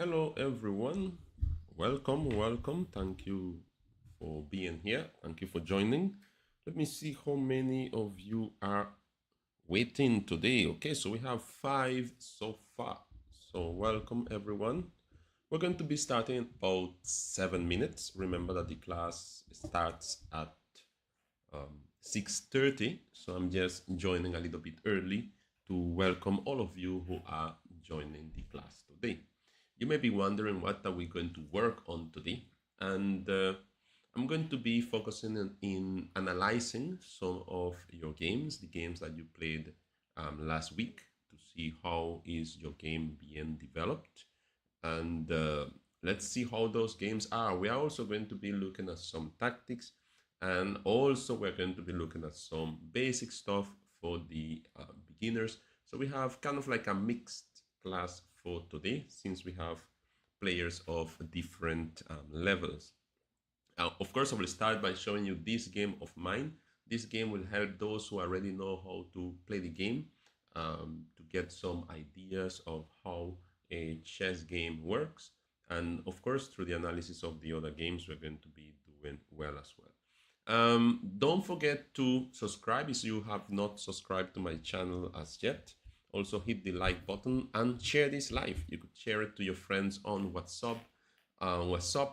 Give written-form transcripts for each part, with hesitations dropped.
Hello everyone. Welcome. Thank you for being here. Thank you for joining. Let me see how many of you are waiting today. Okay, so we have 5 so far. So welcome everyone. We're going to be starting in about 7 minutes. Remember that the class starts at 6:30, so I'm just joining a little bit early to welcome all of you who are joining the class today. You may be wondering what are we going to work on today, and I'm going to be focusing in analyzing some of your games, the games that you played last week, to see how is your game being developed, and let's see how those games are. We are also going to be looking at some tactics, and also we're going to be looking at some basic stuff for the beginners. So we have kind of like a mixed class for today, since we have players of different levels. Of course, I will start by showing you this game of mine. This game will help those who already know how to play the game to get some ideas of how a chess game works. And of course, through the analysis of the other games, we're going to be doing well as well. Don't forget to subscribe if you have not subscribed to my channel as yet. Also hit the like button and share this live. You could share it to your friends on WhatsApp,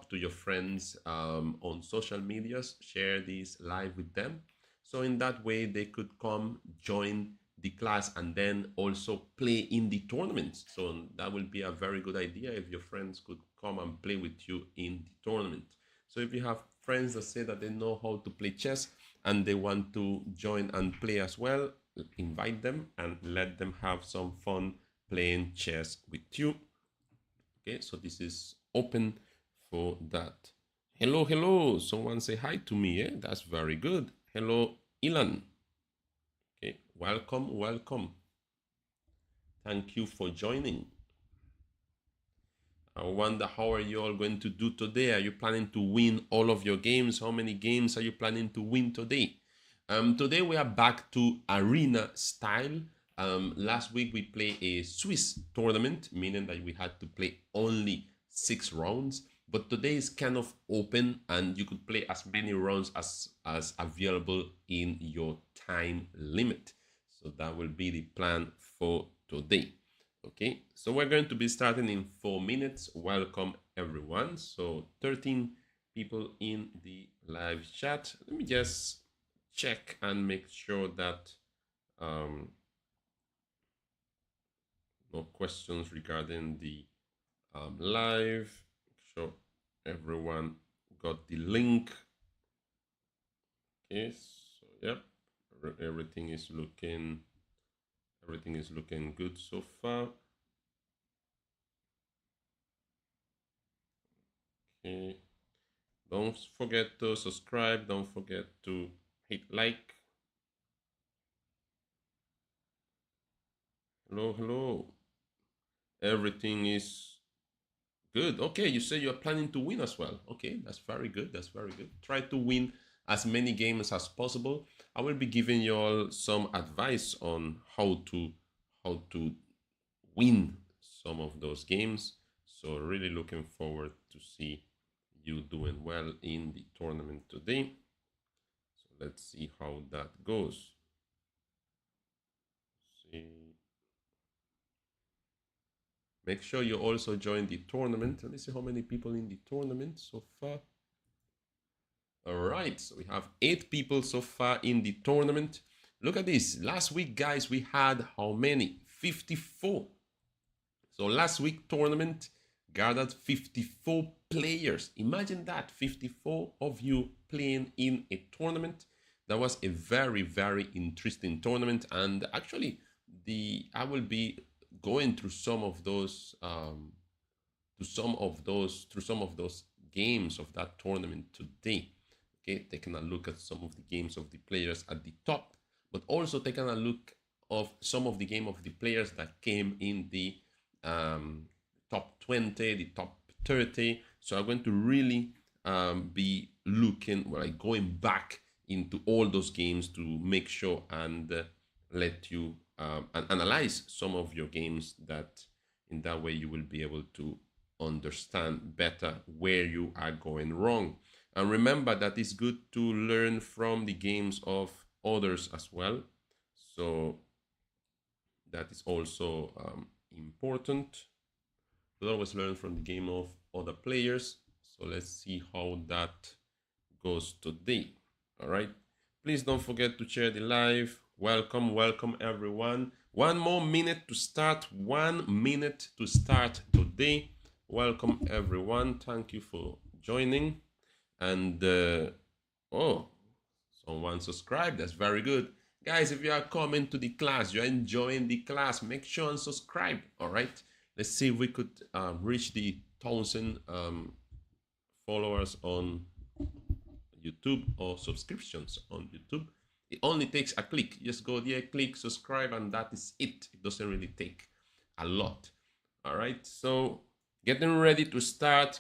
to your friends on social medias. Share this live with them. So in that way, they could come join the class and then also play in the tournament. So that will be a very good idea if your friends could come and play with you in the tournament. So if you have friends that say that they know how to play chess and they want to join and play as well, invite them and let them have some fun playing chess with you. Okay, so this is open for that. Hello. Someone say hi to me. Eh? That's very good. Hello, Ilan. Okay, welcome. Thank you for joining. I wonder how are you all going to do today? Are you planning to win all of your games? How many games are you planning to win today? Today we are back to arena style. Last week we played a Swiss tournament, meaning that we had to play only 6 rounds. But today is kind of open and you could play as many rounds as available in your time limit. So that will be the plan for today. Okay, so we're going to be starting in 4 minutes. Welcome everyone. So 13 people in the live chat. Let me just check and make sure that no questions regarding the live. Make sure everyone got the link. Okay, so yep, everything is looking good so far. Okay, don't forget to subscribe, don't forget to hit like. Hello. Everything is good. Okay, you say you're planning to win as well. Okay, that's very good. Try to win as many games as possible. I will be giving you all some advice on how to win some of those games. So really looking forward to see you doing well in the tournament today. So let's see how that goes. Make sure you also join the tournament. Let me see how many people in the tournament so far. All right, so we have 8 people so far in the tournament. Look at this. Last week, guys, we had how many? 54. So last week tournament gathered 54 players. Imagine that, 54 of you playing in a tournament. That was a very interesting tournament, and actually I will be going through some of those games of that tournament today. Okay, taking a look at some of the games of the players at the top, but also taking a look of some of the game of the players that came in the top 20, the top 30. So I'm going to really be looking, like going back into all those games to make sure and let you and analyze some of your games, that in that way you will be able to understand better where you are going wrong. And remember that it's good to learn from the games of others as well. So that is also important. We always learn from the game of other players. So let's see how that goes today. All right. Please don't forget to share the live. Welcome, welcome everyone. 1 more minute to start. 1 minute to start today. Welcome everyone. Thank you for joining. And oh, someone subscribed. That's very good. Guys, if you are coming to the class, you're enjoying the class, make sure and subscribe. All right. Let's see if we could reach the 1,000 followers on YouTube or subscriptions on YouTube. It only takes a click. Just go there, click, subscribe, and that is it. It doesn't really take a lot. All right. So getting ready to start.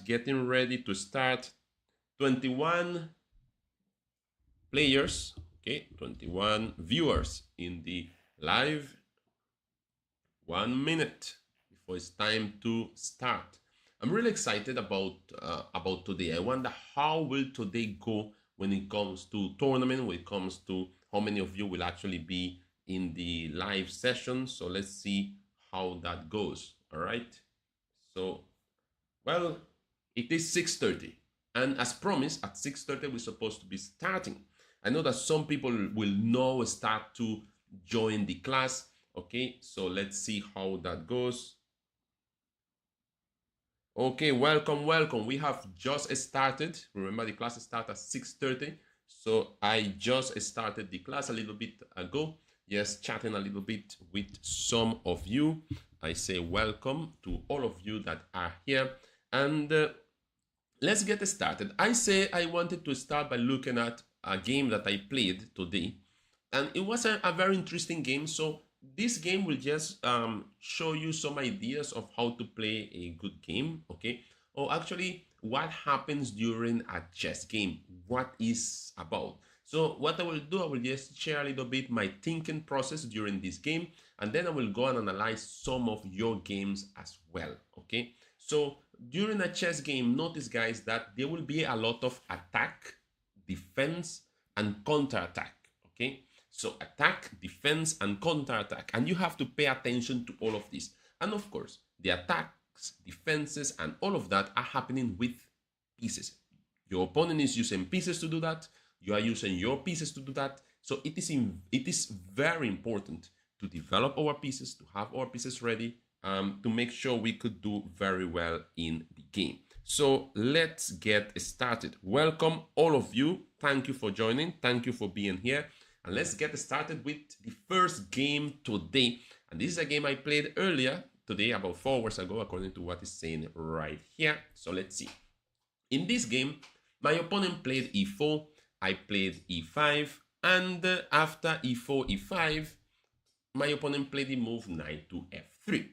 21 players. Okay, 21 viewers in the live. 1 minute before it's time to start. I'm really excited about today. I wonder how will today go when it comes to tournament, when it comes to how many of you will actually be in the live session. So let's see how that goes. All right. So, well, it is 6:30. And as promised, at 6:30, we're supposed to be starting. I know that some people will now start to join the class. Okay, so let's see how that goes. Okay, welcome, welcome. We have just started. Remember, the class starts at 6:30. So I just started the class a little bit ago. Yes, chatting a little bit with some of you. I say welcome to all of you that are here. And let's get started. I say I wanted to start by looking at a game that I played today. And it was a very interesting game. So this game will just show you some ideas of how to play a good game, okay? Or actually, what happens during a chess game, what is about. So what I will do, I will just share a little bit my thinking process during this game, and then I will go and analyze some of your games as well, okay? So during a chess game, notice guys that there will be a lot of attack, defense, and counterattack, okay? So attack, defense, and counterattack. And you have to pay attention to all of this. And of course, the attacks, defenses, and all of that are happening with pieces. Your opponent is using pieces to do that. You are using your pieces to do that. So it is very important to develop our pieces, to have our pieces ready, to make sure we could do very well in the game. So let's get started. Welcome all of you. Thank you for joining. Thank you for being here. And let's get started with the first game today. And this is a game I played earlier today, about 4 hours ago, according to what is saying right here. So let's see. In this game, my opponent played e4, I played e5, and after e4, e5, my opponent played the move knight to f3.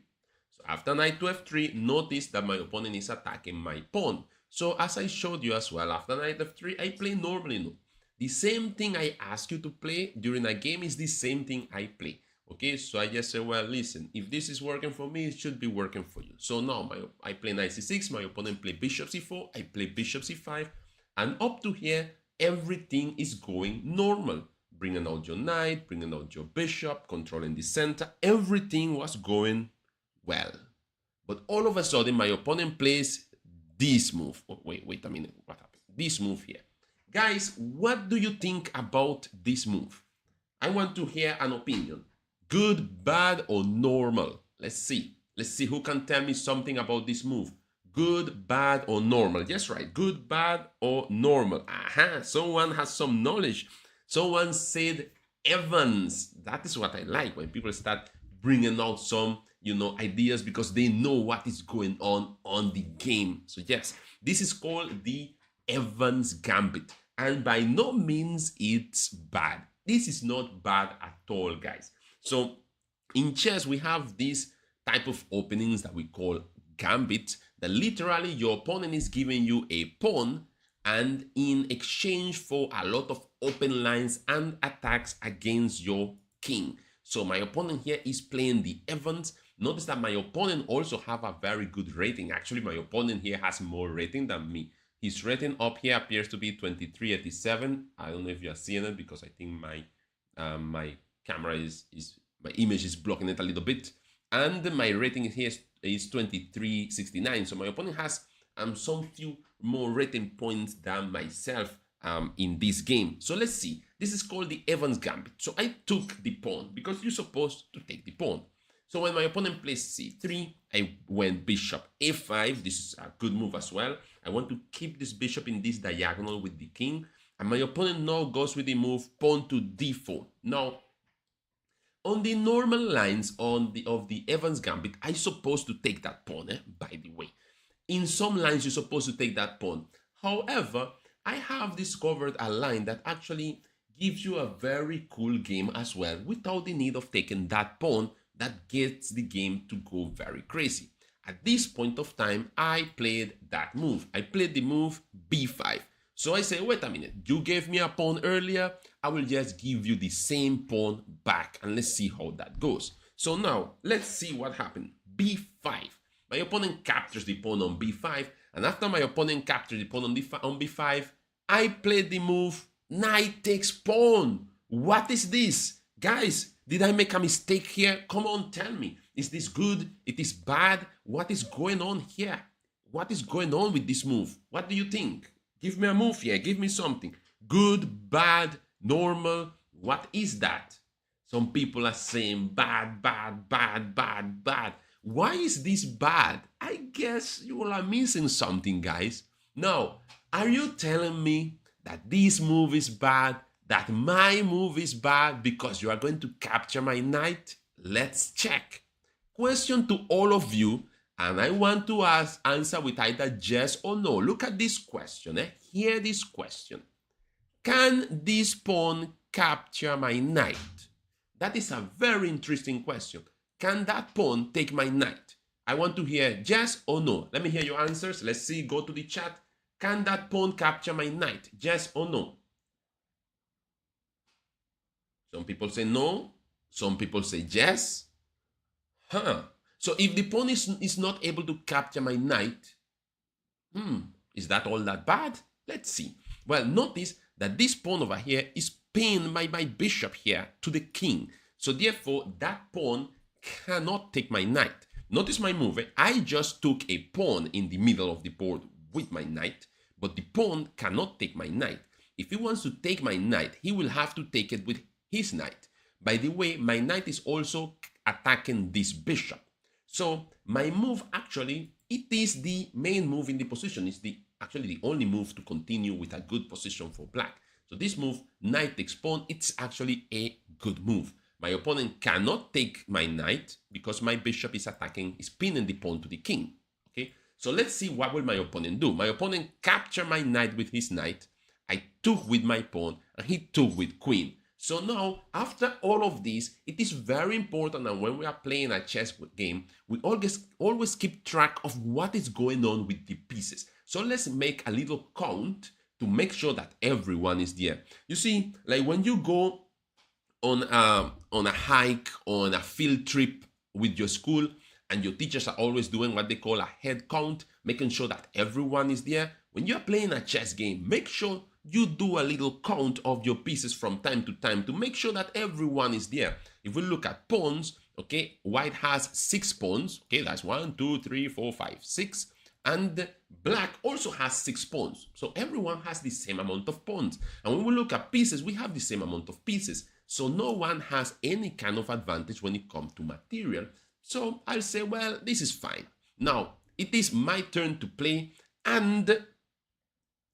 So after knight to f3, notice that my opponent is attacking my pawn. So as I showed you as well, after knight f3, I play normally no. The same thing I ask you to play during a game is the same thing I play. Okay, so I just say, well, listen, if this is working for me, it should be working for you. So now I play knight c6, my opponent play bishop c4, I play bishop c5, and up to here, everything is going normal. Bringing out your knight, bringing out your bishop, controlling the center, everything was going well. But all of a sudden, my opponent plays this move. Oh, wait a minute, what happened? This move here. Guys, what do you think about this move? I want to hear an opinion. Good, bad, or normal? Let's see. Let's see who can tell me something about this move. Good, bad, or normal? Yes, right. Good, bad, or normal? Aha, someone has some knowledge. Someone said Evans. That is what I like when people start bringing out some, ideas because they know what is going on the game. So yes, this is called the Evans Gambit. And by no means it's bad. This is not bad at all, guys. So in chess, we have this type of openings that we call gambit, that literally your opponent is giving you a pawn, and in exchange for a lot of open lines and attacks against your king. So my opponent here is playing the evens. Notice that my opponent also have a very good rating. Actually, my opponent here has more rating than me. His rating up here appears to be 2387. I don't know if you're seeing it because I think my camera my image is blocking it a little bit. And my rating here is 2369. So my opponent has some few more rating points than myself in this game. So let's see. This is called the Evans Gambit. So I took the pawn because you're supposed to take the pawn. So when my opponent plays c3, I went bishop a5. This is a good move as well. I want to keep this bishop in this diagonal with the king. And my opponent now goes with the move pawn to d4. Now, on the normal lines of the Evans Gambit, I'm supposed to take that pawn, by the way. In some lines, you're supposed to take that pawn. However, I have discovered a line that actually gives you a very cool game as well without the need of taking that pawn that gets the game to go very crazy. At this point of time, I played that move. I played the move b5. So I say, wait a minute, you gave me a pawn earlier, I will just give you the same pawn back and let's see how that goes. So now, let's see what happened. b5. My opponent captures the pawn on b5, and after my opponent captures the pawn on b5, I played the move knight takes pawn. What is this? Guys, did I make a mistake here? Come on, tell me. Is this good? It is bad? What is going on here? What is going on with this move? What do you think? Give me a move here. Give me something. Good, bad, normal. What is that? Some people are saying bad, bad, bad, bad, bad. Why is this bad? I guess you all are missing something, guys. Now, are you telling me that this move is bad, that my move is bad because you are going to capture my knight? Let's check. Question to all of you, and I want to answer with either yes or no. Look at this question. Hear this question. Can this pawn capture my knight? That is a very interesting question. Can that pawn take my knight? I want to hear yes or no. Let me hear your answers. Let's see. Go to the chat. Can that pawn capture my knight? Yes or no? Some people say no. Some people say yes. So if the pawn is not able to capture my knight, is that all that bad? Let's see. Well, notice that this pawn over here is pinned by my bishop here to the king. So therefore, that pawn cannot take my knight. Notice my move. I just took a pawn in the middle of the board with my knight, but the pawn cannot take my knight. If he wants to take my knight, he will have to take it with his knight. By the way, my knight is also attacking this bishop. So my move actually, it is the main move in the position. It's actually the only move to continue with a good position for black. So this move, knight takes pawn, it's actually a good move. My opponent cannot take my knight because my bishop is pinning the pawn to the king. Okay, so let's see what will my opponent do. My opponent captured my knight with his knight. I took with my pawn and he took with queen. So now, after all of this, it is very important that when we are playing a chess game, we always keep track of what is going on with the pieces. So let's make a little count to make sure that everyone is there. You see, like when you go on a hike, on a field trip with your school, and your teachers are always doing what they call a head count, making sure that everyone is there. When you're playing a chess game, make sure you do a little count of your pieces from time to time to make sure that everyone is there. If we look at pawns, okay, white has 6 pawns. Okay, that's 1, 2, 3, 4, 5, 6. And black also has 6 pawns. So everyone has the same amount of pawns. And when we look at pieces, we have the same amount of pieces. So no one has any kind of advantage when it comes to material. So I'll say, well, this is fine. Now, it is my turn to play, and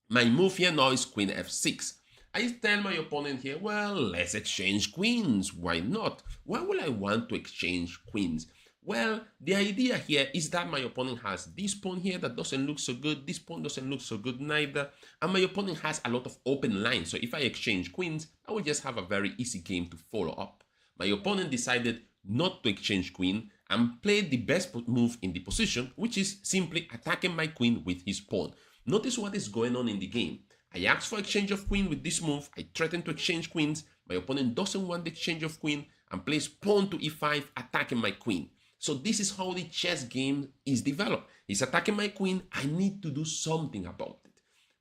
my move here now is queen f6. I tell my opponent here, well, let's exchange queens. Why not? Why would I want to exchange queens? Well, the idea here is that my opponent has this pawn here that doesn't look so good. This pawn doesn't look so good neither. And my opponent has a lot of open lines. So if I exchange queens, I will just have a very easy game to follow up. My opponent decided not to exchange queen and played the best move in the position, which is simply attacking my queen with his pawn. Notice what is going on in the game. I asked for exchange of queen with this move. I threatened to exchange queens. My opponent doesn't want the exchange of queen, and plays pawn to e5, attacking my queen. So this is how the chess game is developed. He's attacking my queen. I need to do something about it.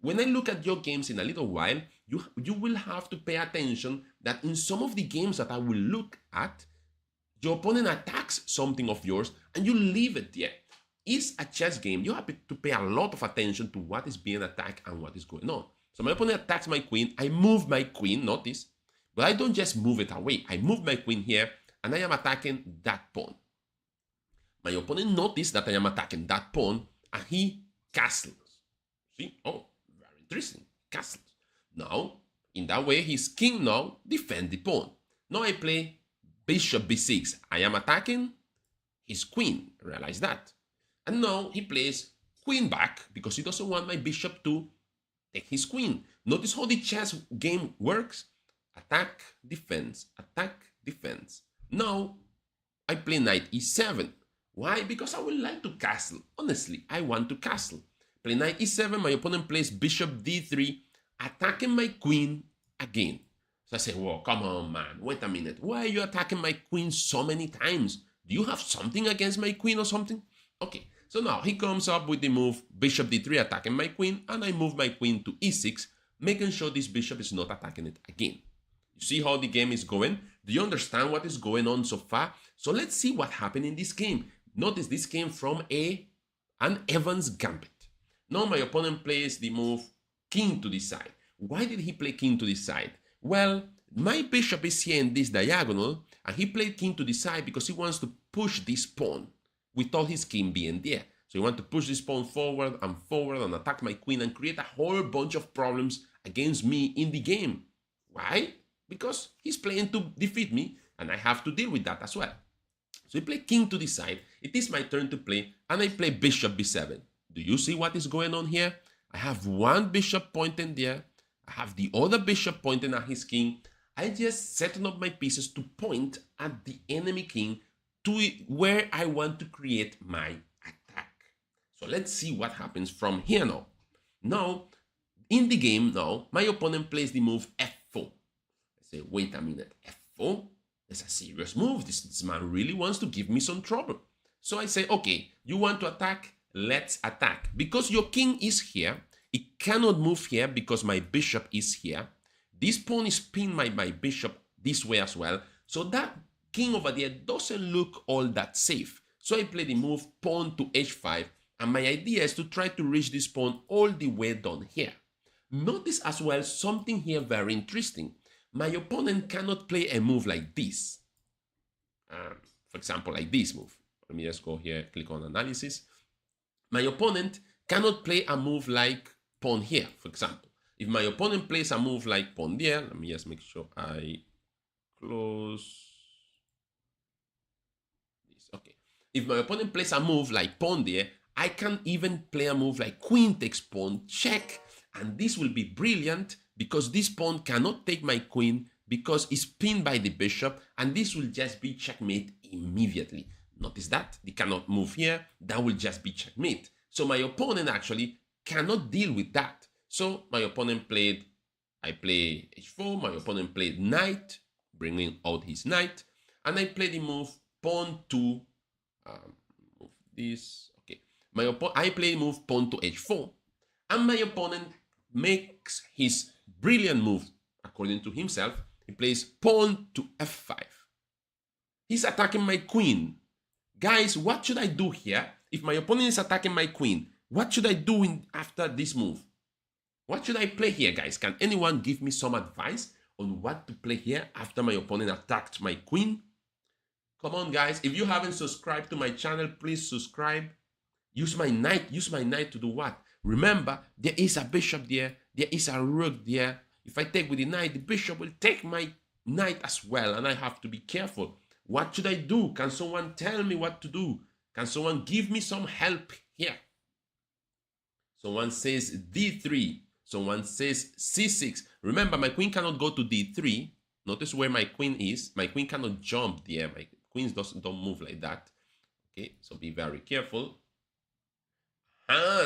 When I look at your games in a little while, you will have to pay attention that in some of the games that I will look at, your opponent attacks something of yours and you leave it there. It's a chess game. You have to pay a lot of attention to what is being attacked and what is going on. So my opponent attacks my queen. I move my queen, notice. But I don't just move it away. I move my queen here and I am attacking that pawn. My opponent noticed that I am attacking that pawn and he castles. See? Oh, very interesting. Castles. Now, in that way, his king now defends the pawn. Now I play bishop b6. I am attacking his queen. Realize that. And now he plays queen back because he doesn't want my bishop to take his queen. Notice how the chess game works. Attack, defense, attack, defense. Now I play knight e7. Why? Because I would like to castle. Honestly, I want to castle. Play knight e7. My opponent plays bishop d3, attacking my queen again. So I say, whoa, come on, man. Wait a minute. Why are you attacking my queen so many times? Do you have something against my queen or something? Okay, so now he comes up with the move bishop d3 attacking my queen, and I move my queen to e6, making sure this bishop is not attacking it again. You see how the game is going? Do you understand what is going on so far? So let's see what happened in this game. Notice this came from an Evans gambit. Now my opponent plays the move king to the side. Why did he play king to the side? Well, my bishop is here in this diagonal, and he played king to the side because he wants to push this pawn without his king being there. So he wants to push this pawn forward and attack my queen and create a whole bunch of problems against me in the game. Why? Because he's playing to defeat me, and I have to deal with that as well. So he played king to the side. It is my turn to play, and I play bishop b7. Do you see what is going on here? I have one bishop pointing there. I have the other bishop pointing at his king. I just setting up my pieces to point at the enemy king to where I want to create my attack. So let's see what happens from here now. Now, in the game now, my opponent plays the move f4. I say, wait a minute, f4? That's a serious move. This man really wants to give me some trouble. So I say, okay, you want to attack? Let's attack. Because your king is here, it cannot move here because my bishop is here. This pawn is pinned by my bishop this way as well. So that king over there doesn't look all that safe. So I play the move pawn to h5. And my idea is to try to reach this pawn all the way down here. Notice as well something here very interesting. My opponent cannot play a move like this. For example, like this move. Let me just go here, click on analysis. My opponent cannot play a move like pawn here, for example. If my opponent plays a move like pawn there, let me just make sure I close this. Okay. If my opponent plays a move like pawn there, I can even play a move like queen takes pawn, check, and this will be brilliant because this pawn cannot take my queen because it's pinned by the bishop, and this will just be checkmate immediately. Notice that they cannot move here, that will just be checkmate. So my opponent actually cannot deal with that. So my opponent played, I play h4, my opponent played knight, bringing out his knight, and I play the move pawn to, move this, okay. I play the move pawn to h4, and my opponent makes his brilliant move, according to himself. He plays pawn to f5. He's attacking my queen. Guys, what should I do here? If my opponent is attacking my queen, what should I do after this move? What should I play here, guys? Can anyone give me some advice on what to play here after my opponent attacked my queen? Come on, guys. If you haven't subscribed to my channel, please subscribe. Use my knight. Use my knight to do what? Remember, there is a bishop there. There is a rook there. If I take with the knight, the bishop will take my knight as well, and I have to be careful. What should I do? Can someone tell me what to do? Can someone give me some help here? Someone says d3. Someone says c6. Remember, my queen cannot go to d3. Notice where my queen is. My queen cannot jump there. My queens don't move like that. Okay, so be very careful.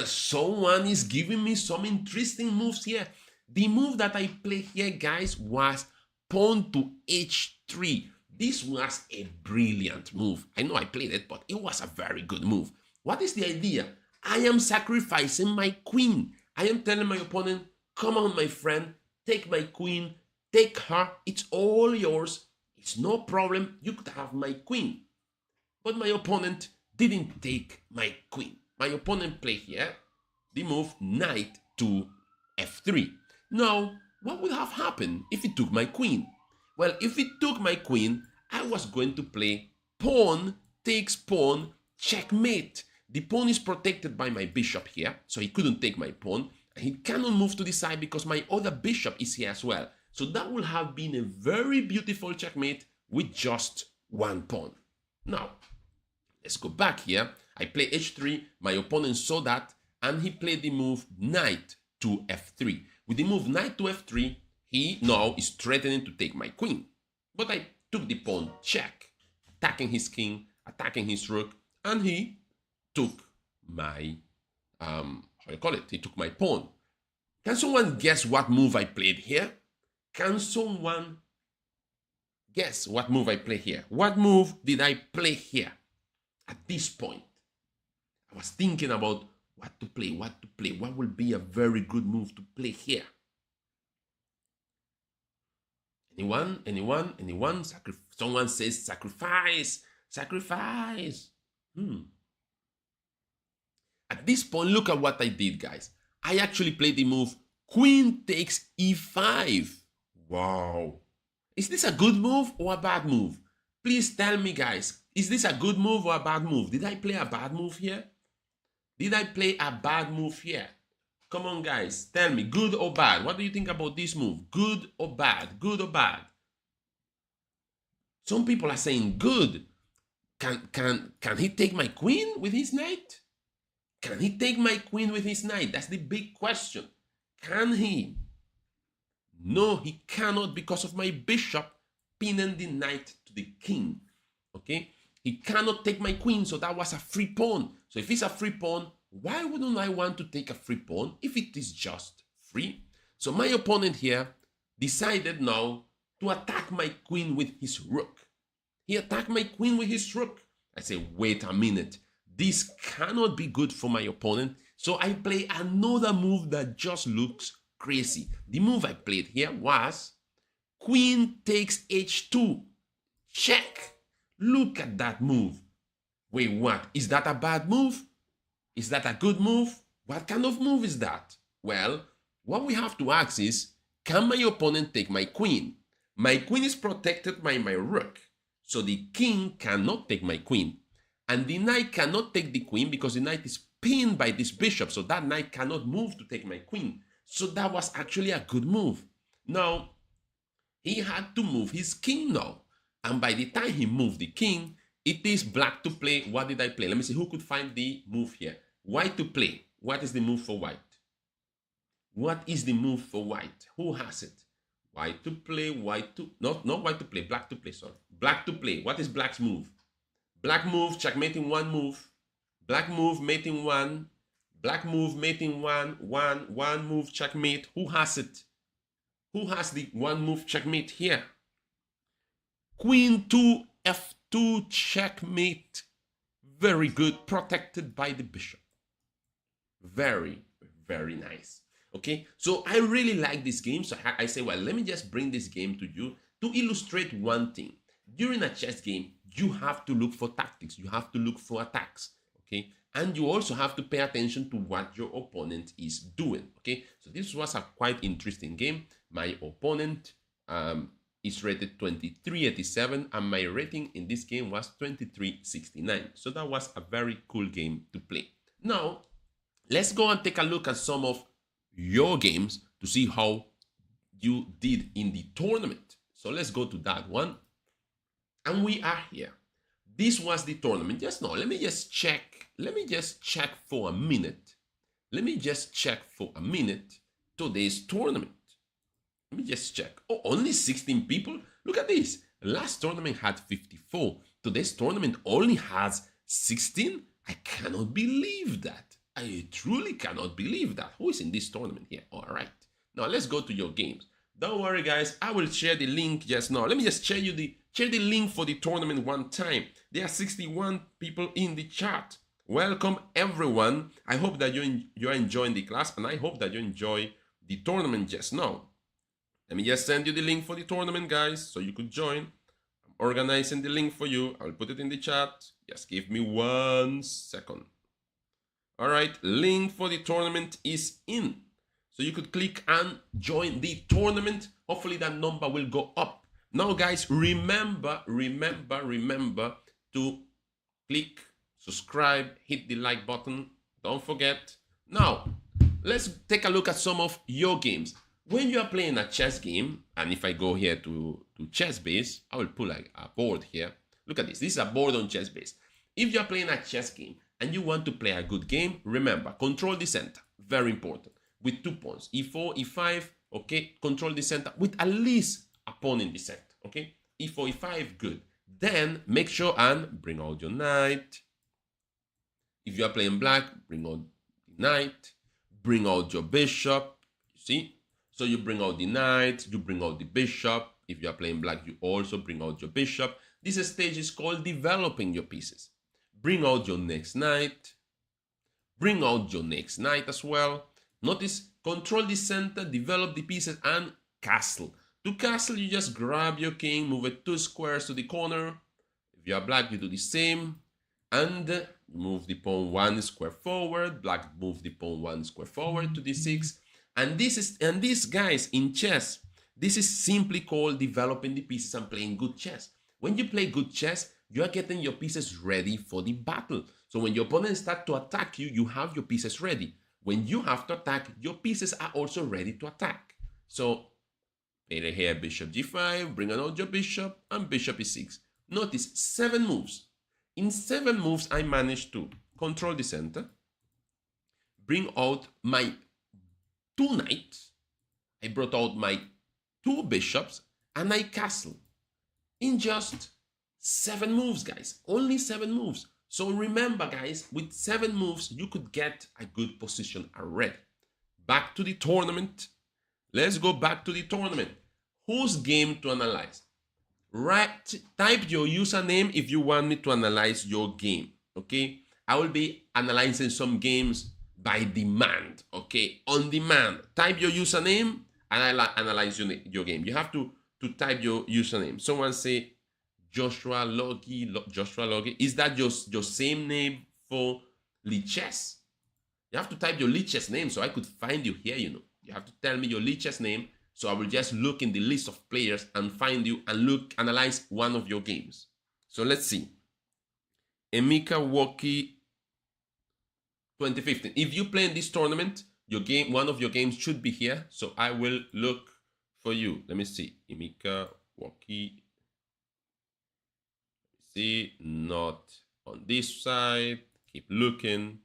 Someone is giving me some interesting moves here. The move that I played here, guys, was pawn to h3. This was a brilliant move. I know I played it, but it was a very good move. What is the idea? I am sacrificing my queen. I am telling my opponent, come on, my friend, take my queen, take her, it's all yours. It's no problem, you could have my queen. But my opponent didn't take my queen. My opponent played here the move knight to f3. Now, what would have happened if he took my queen? Well, if he took my queen, I was going to play pawn takes pawn, checkmate. The pawn is protected by my bishop here, so he couldn't take my pawn. And he cannot move to the side because my other bishop is here as well. So that would have been a very beautiful checkmate with just one pawn. Now, let's go back here. I play h3, my opponent saw that, and he played the move knight to f3. With the move knight to f3, he now is threatening to take my queen. But I took the pawn check, attacking his king, attacking his rook, and he took my, he took my pawn. Can someone guess what move I played here? Can someone guess what move I played here? What move did I play here? At this point, I was thinking about what to play, what will be a very good move to play here. Anyone? Someone says sacrifice. At this point, look at what I did, guys. I actually played the move queen takes e5. Wow. Is this a good move or a bad move? Please tell me, guys. Is this a good move or a bad move? Did I play a bad move here? Come on, guys. Tell me, good or bad? What do you think about this move? Good or bad? Some people are saying good. Can he take my queen with his knight? That's the big question. Can he? No, he cannot because of my bishop pinning the knight to the king. Okay? He cannot take my queen, so that was a free pawn. So if it's a free pawn, why wouldn't I want to take a free pawn if it is just free? So my opponent here decided now to attack my queen with his rook. He attacked my queen with his rook. I say, wait a minute. This cannot be good for my opponent. So I play another move that just looks crazy. The move I played here was queen takes h2. Check. Look at that move. Wait, what? Is that a bad move? Is that a good move? What kind of move is that? Well, what we have to ask is, can my opponent take my queen? My queen is protected by my rook. So the king cannot take my queen. And the knight cannot take the queen because the knight is pinned by this bishop. So that knight cannot move to take my queen. So that was actually a good move. Now, he had to move his king now. And by the time he moved the king, it is black to play. What did I play? Let me see who could find the move here. White to play. What is the move for white? What is the move for white? Who has it? White to play, white to... not white to play, black to play, sorry. Black to play. What is black's move? Black move, checkmating one move. Black move, mating one. Black move, mating one. One move, checkmate. Who has it? Who has the one move checkmate here? Queen to f2, checkmate. Very good, protected by the bishop. Very, very nice. Okay, so I really like this game. So I say, well, let me just bring this game to you to illustrate one thing. During a chess game, you have to look for tactics. You have to look for attacks. Okay, and you also have to pay attention to what your opponent is doing. Okay, so this was a quite interesting game. My opponent is rated 2387 and my rating in this game was 2369. So that was a very cool game to play. Now, let's go and take a look at some of your games to see how you did in the tournament. So let's go to that one. And we are here. This was the tournament. Just now, let me just check for a minute. Today's tournament. Let me just check. Oh, only 16 people? Look at this. Last tournament had 54. Today's tournament only has 16? I cannot believe that. I truly cannot believe that. Who is in this tournament here? All right. Now let's go to your games. Don't worry, guys. I will share the link just now. Let me just share Share the link for the tournament one time. There are 61 people in the chat. Welcome everyone. I hope that you are enjoying the class, and I hope that you enjoy the tournament just now. Let me just send you the link for the tournament, guys, so you could join. I'm organizing the link for you. I'll put it in the chat. Just give me 1 second. All right, link for the tournament is in. So you could click and join the tournament. Hopefully that number will go up. Now, guys, remember to click, subscribe, hit the like button. Don't forget. Now, let's take a look at some of your games. When you are playing a chess game, and if I go here to chess base, I will pull a board here. Look at this. This is a board on chess base. If you are playing a chess game and you want to play a good game, remember, control the center. Very important. With 2 pawns, e4, e5, okay? Control the center with at least a pawn in the center, okay? e4, e5, good. Then make sure and bring out your knight. If you are playing black, bring out the knight. Bring out your bishop, you see? So you bring out the knight, you bring out the bishop. If you are playing black, you also bring out your bishop. This stage is called developing your pieces. Bring out your next knight. Bring out your next knight as well. Notice, control the center, develop the pieces, and castle. To castle, you just grab your king, move it 2 squares to the corner. If you are black, you do the same. And move the pawn 1 square forward. Black move the pawn 1 square forward to d6. And this, guys, in chess, this is simply called developing the pieces and playing good chess. When you play good chess, you are getting your pieces ready for the battle. So when your opponent starts to attack you, you have your pieces ready. When you have to attack, your pieces are also ready to attack. So, play here bishop g5, bring out your bishop, and bishop e6. Notice 7 moves. In 7 moves, I managed to control the center, bring out my 2 knights, I brought out my 2 bishops, and I castle. In just 7 moves, guys. Only 7 moves. So remember, guys, with 7 moves, you could get a good position already. Back to the tournament. Let's go back to the tournament. Whose game to analyze? Type your username if you want me to analyze your game, okay? I will be analyzing some games by demand, okay? On demand. Type your username and I'll analyze your game. You have to type your username. Someone say, Joshua Logie. Is that your same name for Lichess? You have to type your Lichess name so I could find you here, you know. You have to tell me your Lichess name, so I will just look in the list of players and find you and analyze one of your games. So let's see. Emika Woki 2015. If you play in this tournament, one of your games should be here. So I will look for you. Let me see. Emika Woki. See, not on this side. Keep looking.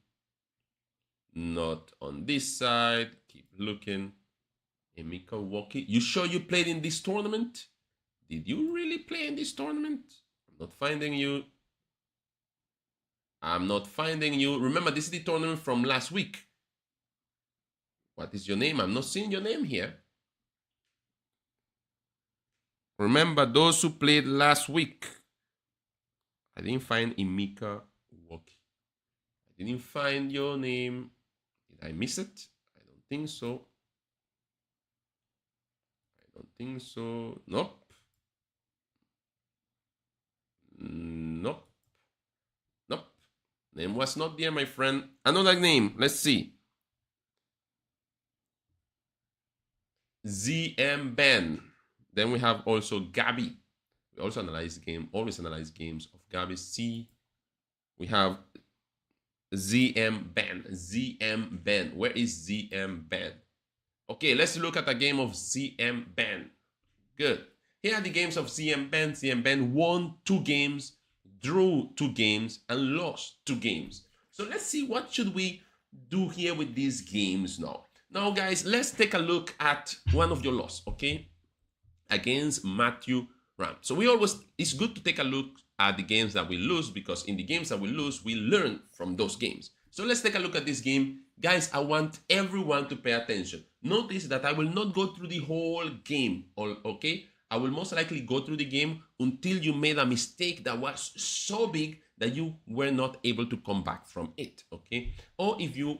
Not on this side. Keep looking. Emika Woki. You sure you played in this tournament? Did you really play in this tournament? I'm not finding you. I'm not finding you. Remember, this is the tournament from last week. What is your name? I'm not seeing your name here. Remember, those who played last week. I didn't find Emika Woki. I didn't find your name. Did I miss it? I don't think so. I don't think so. Nope. Nope. Nope. Name was not there, my friend. Another name. Let's see. ZM Ben. Then we have also Gabby. We also analyze always analyze games of Gabby C. We have ZM Ben. ZM Ben. Where is ZM Ben? Okay, let's look at a game of ZM Ben. Good. Here are the games of ZM Ben. ZM Ben won 2 games, drew 2 games, and lost 2 games. So let's see what should we do here with these games now. Now, guys, let's take a look at one of your losses, okay? Against Matthew Ram. So it's good to take a look at the games that we lose, because in the games that we lose, we learn from those games. So let's take a look at this game. Guys, I want everyone to pay attention. Notice that I will not go through the whole game, okay? I will most likely go through the game until you made a mistake that was so big that you were not able to come back from it, okay? Or if you,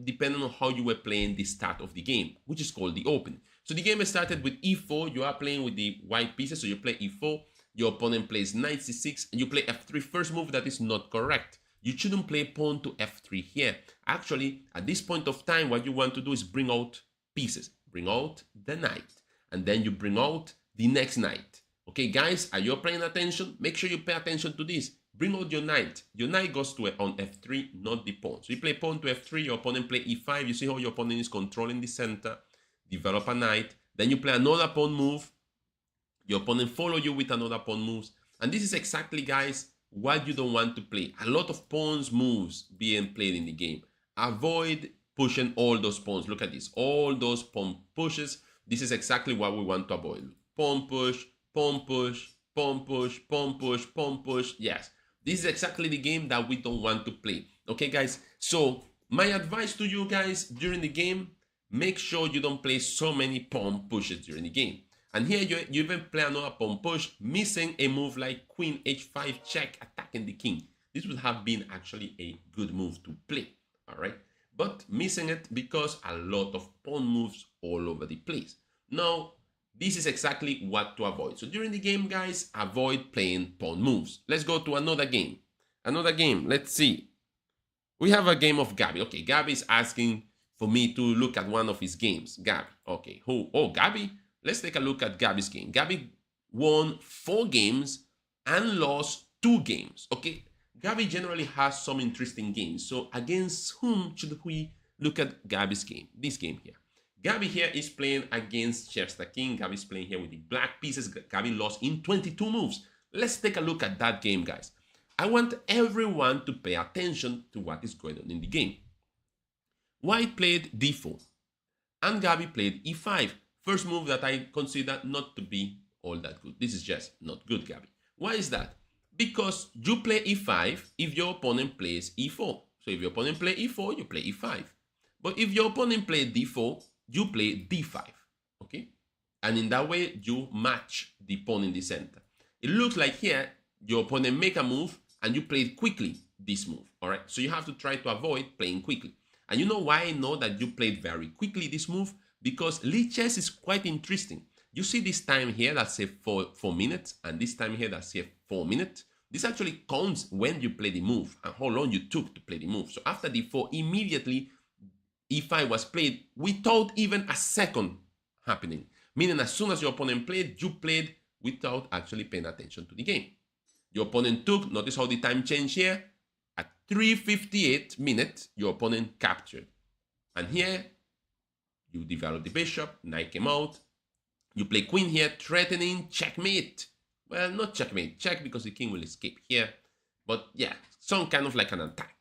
depending on how you were playing the start of the game, which is called the open. So the game started with e4, you are playing with the white pieces, so you play e4, your opponent plays knight c6, and you play f3, first move that is not correct. You shouldn't play pawn to f3 here. Actually, at this point of time, what you want to do is bring out pieces. Bring out the knight, and then you bring out the next knight. Okay, guys, are you paying attention? Make sure you pay attention to this. Bring out your knight. Your knight goes to on f3, not the pawn. So you play pawn to f3, your opponent play e5. You see how your opponent is controlling the center. Develop a knight. Then you play another pawn move. Your opponent follow you with another pawn moves. And this is exactly, guys, what you don't want to play. A lot of pawns moves being played in the game. Avoid pushing all those pawns. Look at this. All those pawn pushes. This is exactly what we want to avoid. Pawn push, pawn push, pawn push, pawn push, pawn push. Yes. This is exactly the game that we don't want to play. Okay, guys? So my advice to you guys during the game, make sure you don't play so many pawn pushes during the game. And here you even play another pawn push, missing a move like queen h5 check, attacking the king. This would have been actually a good move to play, all right? But missing it because a lot of pawn moves all over the place. Now, this is exactly what to avoid. So during the game, guys, avoid playing pawn moves. Let's go to another game. Another game, let's see. We have a game of Gabi. Okay, Gabi is asking for me to look at one of his games. Gabi, okay, who? Oh, Gabi? Let's take a look at Gabi's game. Gabi won 4 games and lost 2 games. Okay, Gabi generally has some interesting games. So against whom should we look at Gabi's game? This game here. Gabi here is playing against Chester King. Gabi is playing here with the black pieces. Gabi lost in 22 moves. Let's take a look at that game, guys. I want everyone to pay attention to what is going on in the game. White played d4 and Gabi played e5. First move that I consider not to be all that good. This is just not good, Gabi. Why is that? Because you play e5 if your opponent plays e4. So if your opponent plays e4, you play e5. But if your opponent plays d4, you play d5. Okay? And in that way, you match the pawn in the center. It looks like here, your opponent make a move and you play quickly this move. All right? So you have to try to avoid playing quickly. And you know why I know that you played very quickly this move? Because lead chess is quite interesting. You see this time here that say 4 minutes, and this time here that say 4 minutes. This actually counts when you play the move and how long you took to play the move. So after d4, immediately e5 was played without even a second happening. Meaning as soon as your opponent played, you played without actually paying attention to the game. Your opponent took, notice how the time changed here. At 3:58 minutes, your opponent captured. And here, you develop the bishop, knight came out. You play queen here, threatening checkmate. Well, not checkmate, check because the king will escape here. But yeah, some kind of like an attack.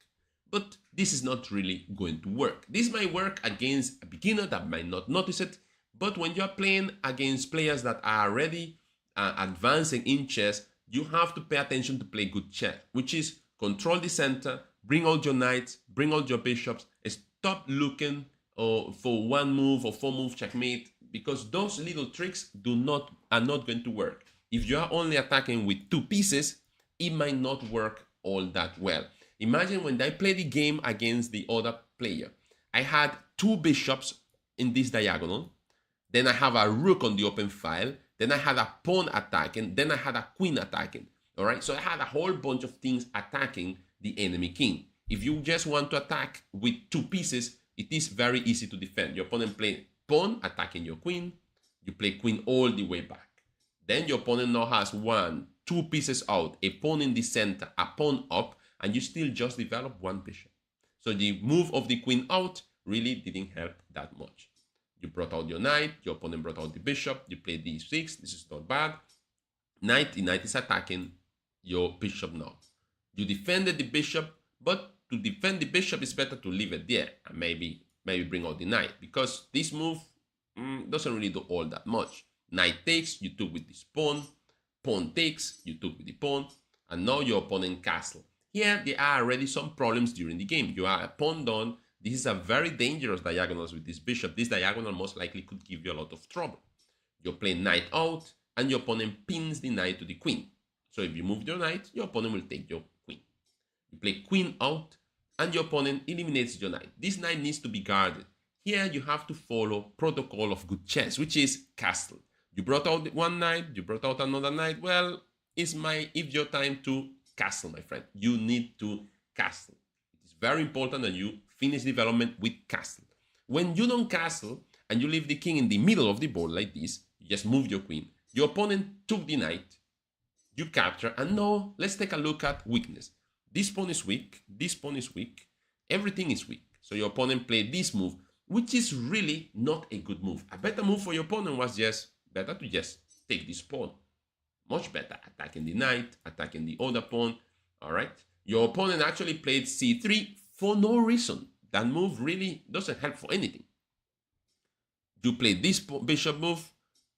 But this is not really going to work. This might work against a beginner that might not notice it. But when you're playing against players that are already advancing in chess, you have to pay attention to play good chess, which is control the center, bring out your knights, bring out your bishops, stop looking for 1 move or 4 move checkmate, because those little tricks are not going to work. If you are only attacking with 2 pieces, it might not work all that well. Imagine when I played the game against the other player, I had 2 bishops in this diagonal, then I have a rook on the open file, then I had a pawn attacking, then I had a queen attacking. All right, so I had a whole bunch of things attacking the enemy king. If you just want to attack with 2 pieces, it is very easy to defend. Your opponent play pawn, attacking your queen. You play queen all the way back. Then your opponent now has 1, 2 pieces out, a pawn in the center, a pawn up, and you still just develop 1 bishop. So the move of the queen out really didn't help that much. You brought out your knight, your opponent brought out the bishop, you played d6, this is not bad. The knight is attacking your bishop now. You defended the bishop, but to defend the bishop, it's better to leave it there and maybe bring out the knight, because this move doesn't really do all that much. Knight takes, you took with this pawn. Pawn takes, you took with the pawn. And now your opponent castle. Here, there are already some problems during the game. You are a pawn down. This is a very dangerous diagonal with this bishop. This diagonal most likely could give you a lot of trouble. You play knight out, and your opponent pins the knight to the queen. So if you move your knight, your opponent will take your queen. You play queen out, and your opponent eliminates your knight. This knight needs to be guarded. Here you have to follow protocol of good chess, which is castle. You brought out one knight, you brought out another knight. Well, it's your time to castle, my friend. You need to castle. It is very important that you finish development with castle. When you don't castle and you leave the king in the middle of the board like this, you just move your queen. Your opponent took the knight, you capture, and now let's take a look at weakness. This pawn is weak, this pawn is weak, everything is weak. So your opponent played this move, which is really not a good move. A better move for your opponent was better to just take this pawn. Much better, attacking the knight, attacking the other pawn, all right? Your opponent actually played c3 for no reason. That move really doesn't help for anything. You play this bishop move,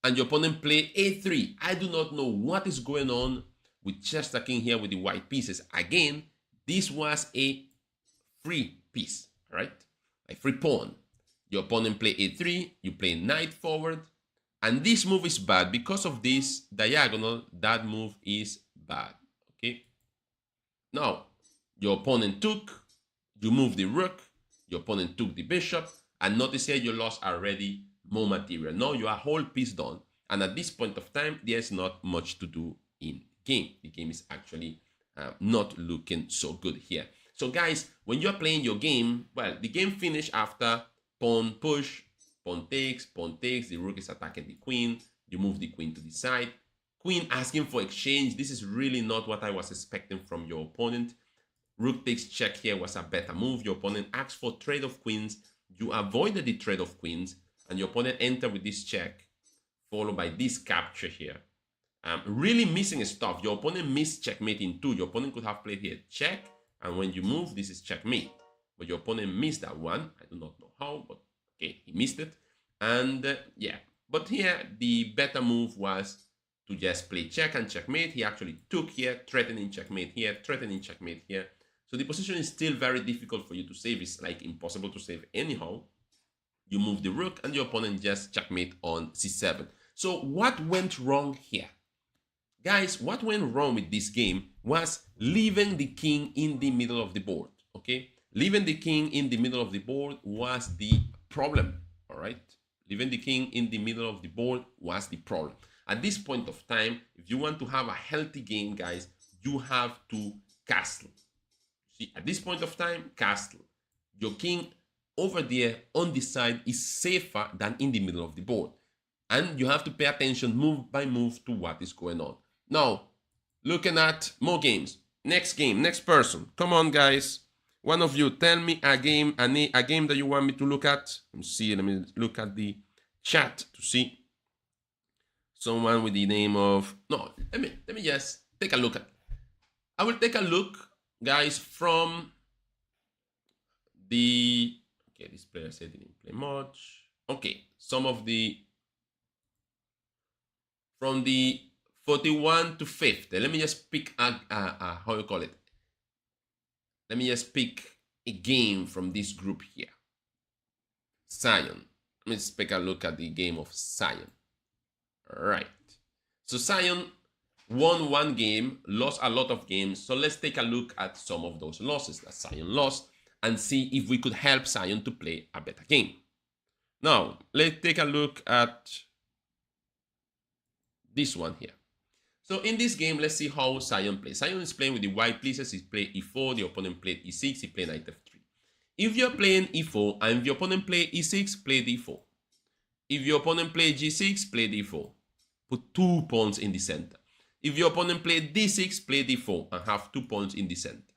and your opponent play a3. I do not know what is going on with chess attacking here with the white pieces. Again, this was a free piece, right? A free pawn. Your opponent play a3, you play knight forward, and this move is bad. Because of this diagonal, that move is bad, okay? Now, your opponent took, you move the rook, your opponent took the bishop, and notice here you lost already more material. Now you are whole piece done, and at this point of time, there's not much to do in the game. The game is actually not looking so good here. So guys, when you're playing your game, well, the game finished after pawn push, pawn takes, the rook is attacking the queen, you move the queen to the side, queen asking for exchange. This is really not what I was expecting from your opponent. Rook takes check here was a better move. Your opponent asks for trade of queens. You avoided the trade of queens, and your opponent entered with this check, followed by this capture here. Really missing stuff. Your opponent missed checkmate in 2. Your opponent could have played here check, and when you move, this is checkmate. But your opponent missed that one. I do not know how, but okay, he missed it. And yeah, but here the better move was to just play check and checkmate. He actually took here, threatening checkmate here, threatening checkmate here. So the position is still very difficult for you to save. It's like impossible to save anyhow. You move the rook and your opponent just checkmate on c7. So what went wrong here? Guys, what went wrong with this game was leaving the king in the middle of the board, okay? Leaving the king in the middle of the board was the problem, all right? Leaving the king in the middle of the board was the problem. At this point of time, if you want to have a healthy game, guys, you have to castle. See, at this point of time, castle. Your king over there on the side is safer than in the middle of the board. And you have to pay attention move by move to what is going on. Now, looking at more games. Next game, next person. Come on, guys. One of you, tell me a game that you want me to look at. Let me look at the chat to see. Someone with the name of... No, let me just take a look at... I will take a look, guys, from the... Okay, this player said he didn't play much. Okay, some of the... From the 41 to 50. Let me just pick how you call it. Let me just pick a game from this group here. Zion. Let me just take a look at the game of Zion. All right. So Zion won one game, lost a lot of games. So let's take a look at some of those losses that Zion lost and see if we could help Zion to play a better game. Now, let's take a look at this one here. So in this game, let's see how Zion plays. Zion is playing with the white pieces. He played e4, the opponent played e6, he played knight f3. If you're playing e4 and if your opponent play e6, play d4. If your opponent play g6, play d4. Put 2 pawns in the center. If your opponent play d6, play d4 and have 2 pawns in the center.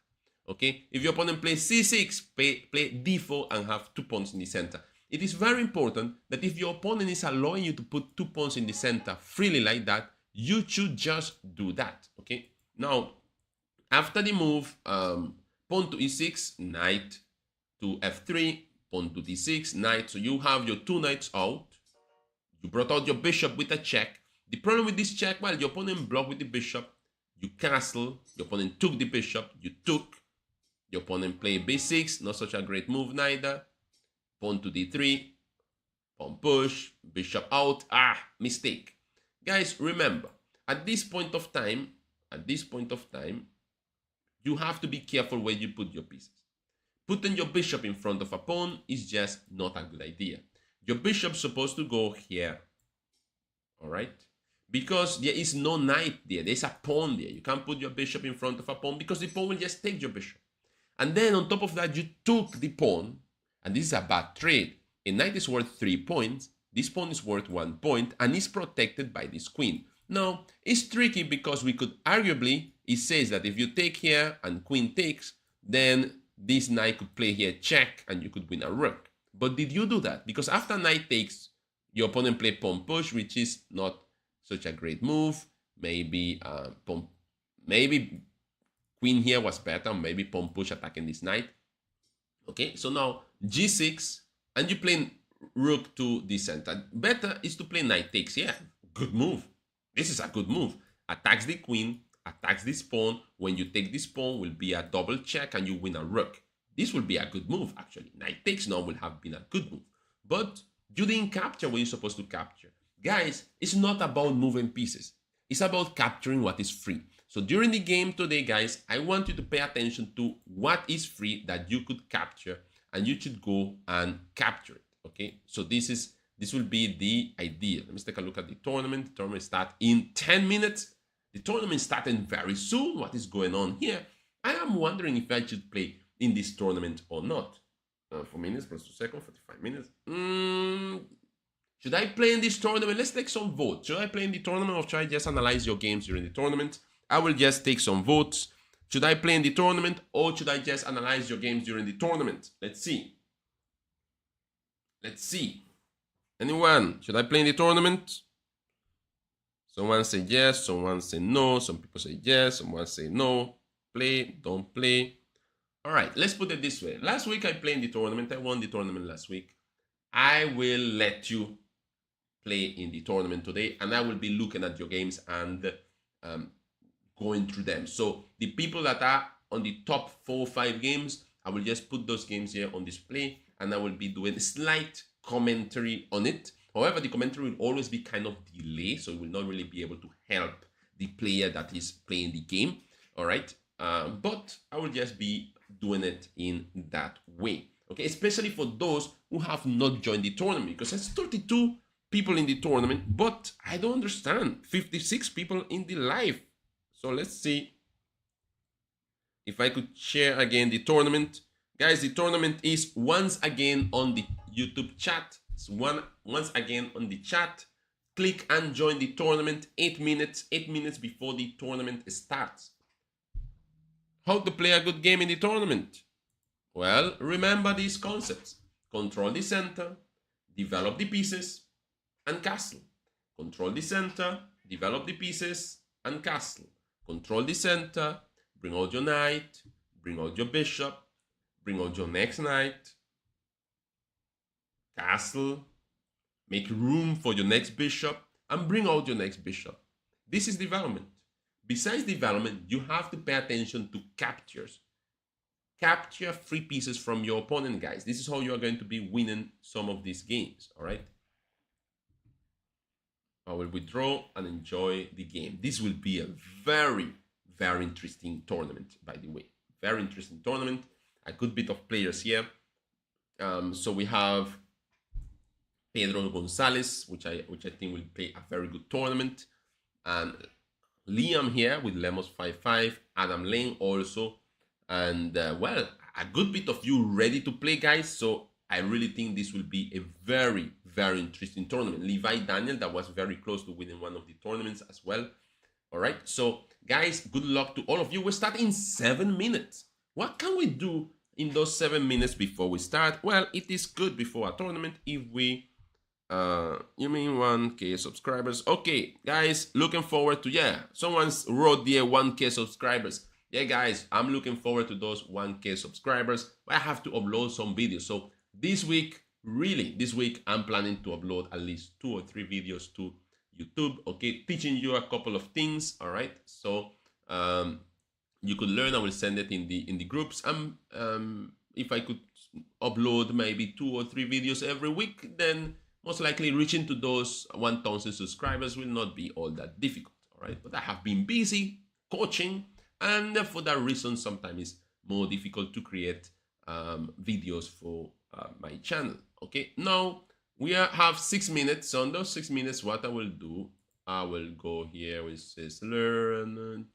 Okay? If your opponent plays c6, play d4 and have 2 pawns in the center. It is very important that if your opponent is allowing you to put 2 pawns in the center freely like that, you should just do that, okay? Now, after the move, pawn to e6, knight to f3, pawn to d6, knight. So you have your 2 knights out. You brought out your bishop with a check. The problem with this check, well, your opponent blocked with the bishop. You castle. Your opponent took the bishop. You took. Your opponent played b6. Not such a great move neither. Pawn to d3. pawn push, bishop out, mistake. Guys, remember, at this point of time, you have to be careful where you put your pieces. Putting your bishop in front of a pawn is just not a good idea. Your bishop's supposed to go here, all right? Because there is no knight there. There's a pawn there. You can't put your bishop in front of a pawn because the pawn will just take your bishop. And then on top of that, you took the pawn, and this is a bad trade. A knight is worth 3 points. This pawn is worth 1 point, and is protected by this queen. Now, it's tricky because we could arguably, it says that if you take here and queen takes, then this knight could play here check, and you could win a rook. But did you do that? Because after knight takes, your opponent played pawn push, which is not such a great move. Maybe maybe queen here was better. Maybe pawn push attacking this knight. Okay, so now g6, and you play rook to the center. Better is to play knight takes. Yeah, good move. This is a good move. Attacks the queen, attacks this pawn. When you take this pawn, will be a double check, and you win a rook. This will be a good move, actually. Knight takes now will have been a good move. But you didn't capture what you're supposed to capture. Guys, it's not about moving pieces. It's about capturing what is free. So during the game today, guys, I want you to pay attention to what is free that you could capture, and you should go and capture it, okay? So this will be the idea. Let me take a look at the tournament. The tournament starts in 10 minutes. The tournament starting very soon. What is going on here? I am wondering if I should play in this tournament or not. 4 minutes plus 2 seconds, 45 minutes. Should I play in this tournament? Let's take some votes. Should I play in the tournament, or should I just analyze your games during the tournament? I will just take some votes. Should I play in the tournament, or should I just analyze your games during the tournament? Let's see. Let's see. Anyone? Should I play in the tournament? Someone say yes, someone say no. Some people say yes, someone say no. Play, don't play. All right, let's put it this way. Last week I played in the tournament. I won the tournament last week. I will let you play in the tournament today, and I will be looking at your games and going through them. So the people that are on the top 4 or 5 games, I will just put those games here on display, and I will be doing a slight commentary on it. However, the commentary will always be kind of delayed, so it will not really be able to help the player that is playing the game. All right, but I will just be doing it in that way. Okay, especially for those who have not joined the tournament, because there's 32 people in the tournament, but I don't understand 56 people in the live. So let's see if I could share again the tournament. Guys, the tournament is once again on the YouTube chat. It's once again on the chat. Click and join the tournament 8 minutes before the tournament starts. How to play a good game in the tournament? Well, remember these concepts. Control the center, develop the pieces, and castle. Control the center, develop the pieces, and castle. Control the center, bring out your knight, bring out your bishop, bring out your next knight, castle, make room for your next bishop, and bring out your next bishop. This is development. Besides development, you have to pay attention to captures. Capture free pieces from your opponent, guys. This is how you are going to be winning some of these games, all right? I will withdraw and enjoy the game. This will be a very, very interesting tournament, by the way. Very interesting tournament. A good bit of players here. So we have Pedro Gonzalez, which I think will play a very good tournament. And Liam here with Lemos 5-5. Adam Lane also. And, well, a good bit of you ready to play, guys. So I really think this will be a very, very interesting tournament. Levi Daniel, that was very close to winning one of the tournaments as well. All right. So, guys, good luck to all of you. We start in 7 minutes. What can we do in those 7 minutes before we start? Well, it is good before a tournament if we... you mean 1K subscribers? Okay, guys, looking forward to... Yeah, someone's wrote there 1K subscribers. Yeah, guys, I'm looking forward to those 1K subscribers. I have to upload some videos. So this week, I'm planning to upload at least 2 or 3 videos to YouTube, okay? Teaching you a couple of things, all right? So you could learn. I will send it in the groups. If I could upload maybe 2 or 3 videos every week, then most likely reaching to those 1,000 subscribers will not be all that difficult, all right? But I have been busy coaching, and for that reason, sometimes it's more difficult to create videos for my channel. Okay, now we have 6 minutes. So in those 6 minutes, what I will do, I will go here where it says learn,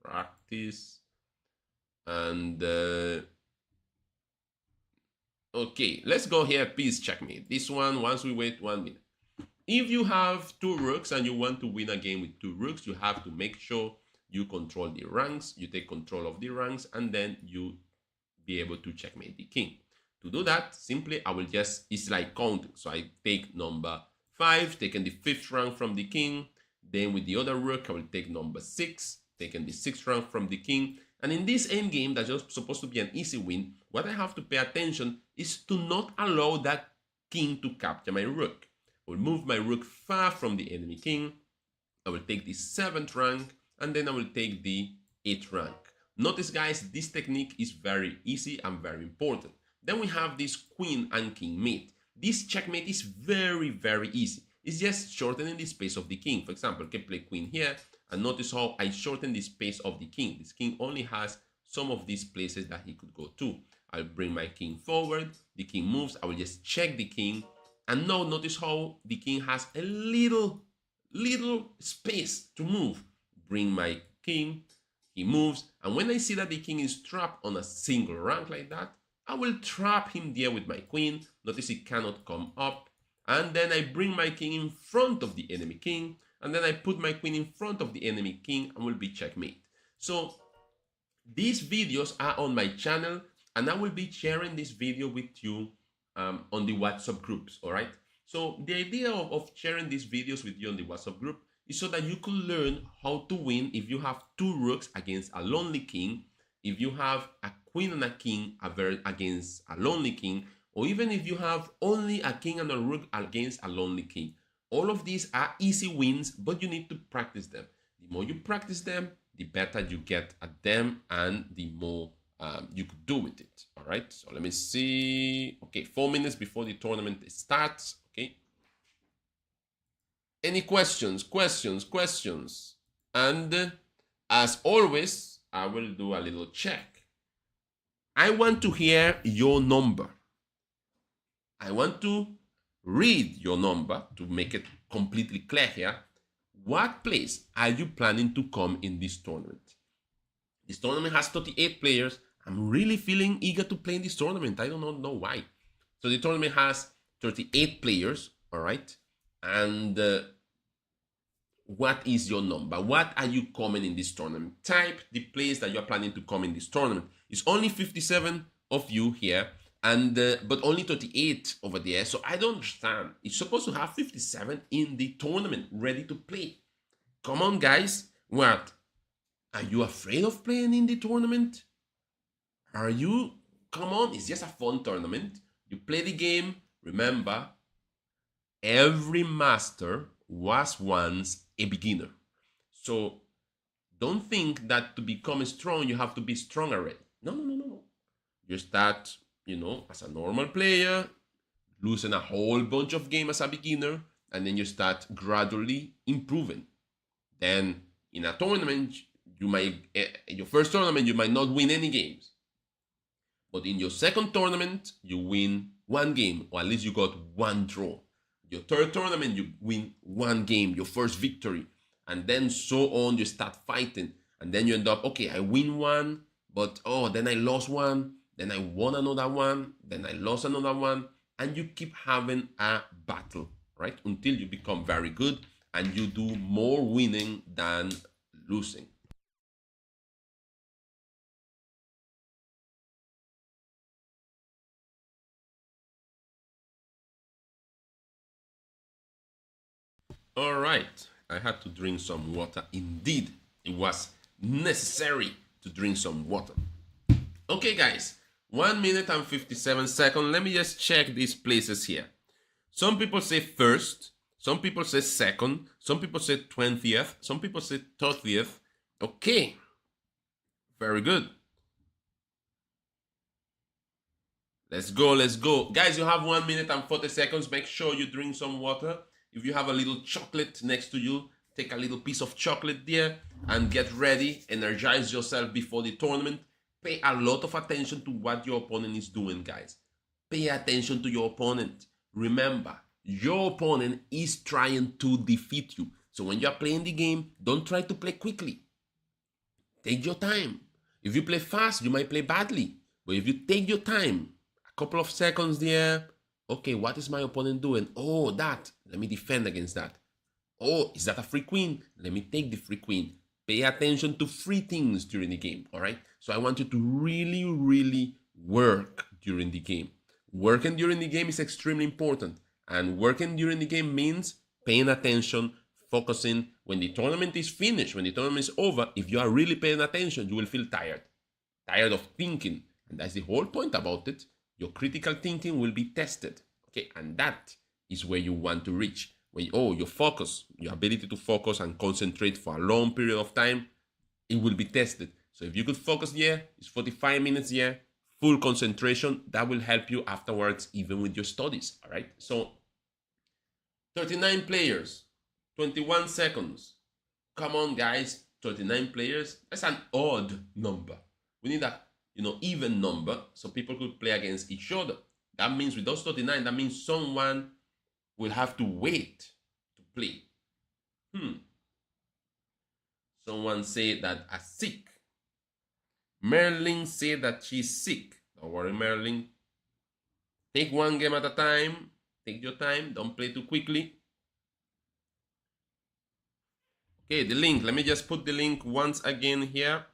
practice, and okay, let's go here, peace checkmate. This one, once we wait 1 minute. If you have 2 rooks and you want to win a game with 2 rooks, you have to make sure you control the ranks, you take control of the ranks, and then you be able to checkmate the king. To do that, simply I will just, it's like counting. So I take number 5, taking the 5th rank from the king. Then with the other rook, I will take number 6, taking the 6th rank from the king. And in this endgame, that's just supposed to be an easy win, what I have to pay attention is to not allow that king to capture my rook. I will move my rook far from the enemy king. I will take the 7th rank, and then I will take the 8th rank. Notice, guys, this technique is very easy and very important. Then we have this queen and king mate. This checkmate is very, very easy. It's just shortening the space of the king. For example, I can play queen here, and notice how I shorten the space of the king. This king only has some of these places that he could go to. I'll bring my king forward, the king moves, I will just check the king, and now notice how the king has a little space to move. Bring my king, he moves, and when I see that the king is trapped on a single rank like that, I will trap him there with my queen. Notice he cannot come up, and then I bring my king in front of the enemy king, and then I put my queen in front of the enemy king, and will be checkmate. So these videos are on my channel, and I will be sharing this video with you on the WhatsApp groups, all right? So the idea of sharing these videos with you on the WhatsApp group is so that you can learn how to win if you have 2 rooks against a lonely king, if you have a queen and a king against a lonely king, or even if you have only a king and a rook against a lonely king. All of these are easy wins, but you need to practice them. The more you practice them, the better you get at them, and the more you could do with it. All right, so let me see. Okay, 4 minutes before the tournament starts. Okay, any questions? And as always, I will do a little check. I want to hear your number. I want to read your number to make it completely clear here. What place are you planning to come in this tournament? This tournament has 38 players. I'm really feeling eager to play in this tournament. I don't know why. So the tournament has 38 players, all right? And what is your number? What are you coming in this tournament? Type the place that you're planning to come in this tournament. It's only 57 of you here, and but only 38 over there. So I don't understand. It's supposed to have 57 in the tournament ready to play. Come on, guys. What? Are you afraid of playing in the tournament? Are you? Come on, it's just a fun tournament. You play the game. Remember, every master was once a beginner. So don't think that to become strong, you have to be strong already. No. You start, as a normal player, losing a whole bunch of games as a beginner, and then you start gradually improving. Then in a tournament, your first tournament, you might not win any games. But in your second tournament, you win 1 game, or at least you got 1 draw. Your third tournament, you win 1 game, your first victory. And then so on, you start fighting. And then you end up, okay, I win 1, but then I lost 1. Then I won another 1. Then I lost another 1. And you keep having a battle, right? Until you become very good and you do more winning than losing. All right, I had to drink some water. Indeed, it was necessary to drink some water. Okay, guys, 1 minute and 57 seconds. Let me just check these places here. Some people say first, some people say second, some people say 20th, some people say 30th. Okay, very good. Let's go, let's go. Guys, you have 1 minute and 40 seconds. Make sure you drink some water. If you have a little chocolate next to you, take a little piece of chocolate there and get ready. Energize yourself before the tournament. Pay a lot of attention to what your opponent is doing, guys. Pay attention to your opponent. Remember, your opponent is trying to defeat you. So when you are playing the game, don't try to play quickly. Take your time. If you play fast, you might play badly. But if you take your time, a couple of seconds there, okay, what is my opponent doing? Oh, that. Let me defend against that. Oh, is that a free queen? Let me take the free queen. Pay attention to free things during the game, all right? So I want you to really, really work during the game. Working during the game is extremely important. And working during the game means paying attention, focusing. When the tournament is finished, when the tournament is over, if you are really paying attention, you will feel tired. Tired of thinking. And that's the whole point about it. Your critical thinking will be tested. Okay, and that is where you want to reach. When your focus, your ability to focus and concentrate for a long period of time, it will be tested. So if you could focus here, it's 45 minutes here, full concentration, that will help you afterwards, even with your studies, all right? So 39 players, 21 seconds. Come on, guys, 39 players. That's an odd number. We need a even number so people could play against each other. That means with those 39, that means someone will have to wait to play. Someone said that I'm sick. Merlin said that she's sick. Don't worry, Merlin. Take one game at a time. Take your time. Don't play too quickly. Okay, the link. Let me just put the link once again here.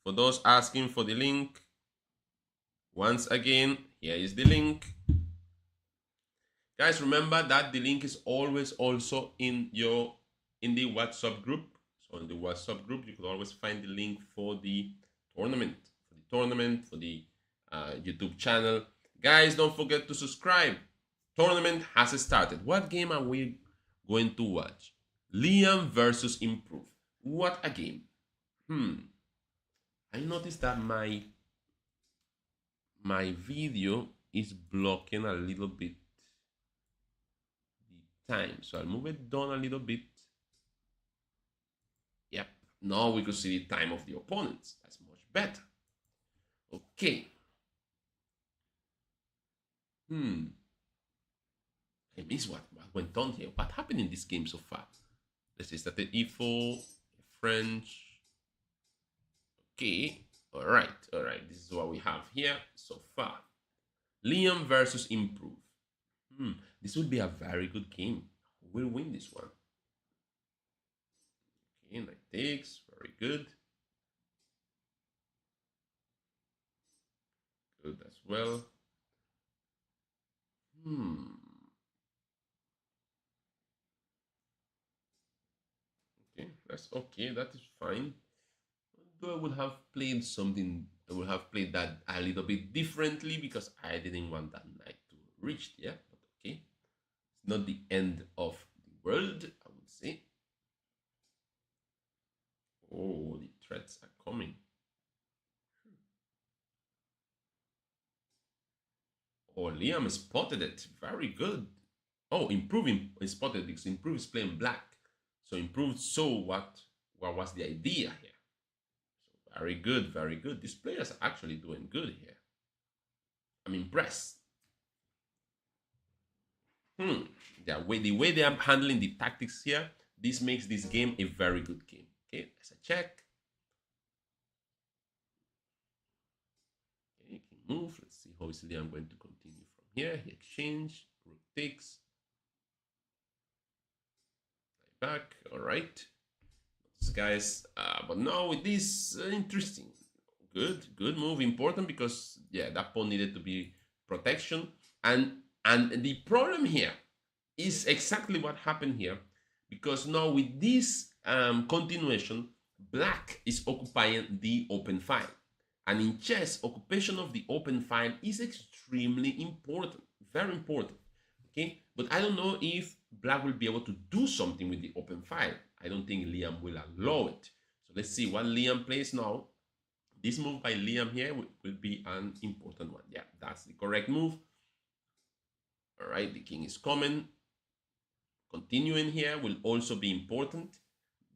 For those asking for the link. Once again, here is the link. Guys, remember that the link is always also in the WhatsApp group. So in the WhatsApp group, you could always find the link for the tournament, for the YouTube channel. Guys, don't forget to subscribe. Tournament has started. What game are we going to watch? Liam versus Improve. What a game. I noticed that my video is blocking a little bit the time. So I'll move it down a little bit. Yep. Now we could see the time of the opponents. That's much better. Okay. I miss what went on here. What happened in this game so far? Let's see, started E4, French. Okay. All right. This is what we have here so far. Liam versus Improve. This would be a very good game. Who will win this one? Okay, knight takes. Very good. Good as well. Okay, that's okay. That is fine. Though I would have played something, I would have played that a little bit differently because I didn't want that knight to reach there. But okay, it's not the end of the world, I would say. Oh, the threats are coming. Oh, Liam spotted it. Very good. Oh, Improving spotted because Improve is playing black. So Improve saw what was the idea here. So very good, very good. These players are actually doing good here. I'm impressed. The way they are handling the tactics here, this makes this game a very good game. Okay, let's check. Okay, can move. Let's see how easily I'm going to continue from here. He exchange, rook takes. Back, all right. Guys, but now with this, interesting. Good move, important because, yeah, that pawn needed to be protection. And the problem here is exactly what happened here, because now with this continuation, black is occupying the open file. And in chess, occupation of the open file is extremely important, very important, okay? But I don't know if black will be able to do something with the open file. I don't think Liam will allow it. So let's see what Liam plays now. This move by Liam here will be an important one. Yeah, That's the correct move. All right, the king is coming. Continuing here will also be important.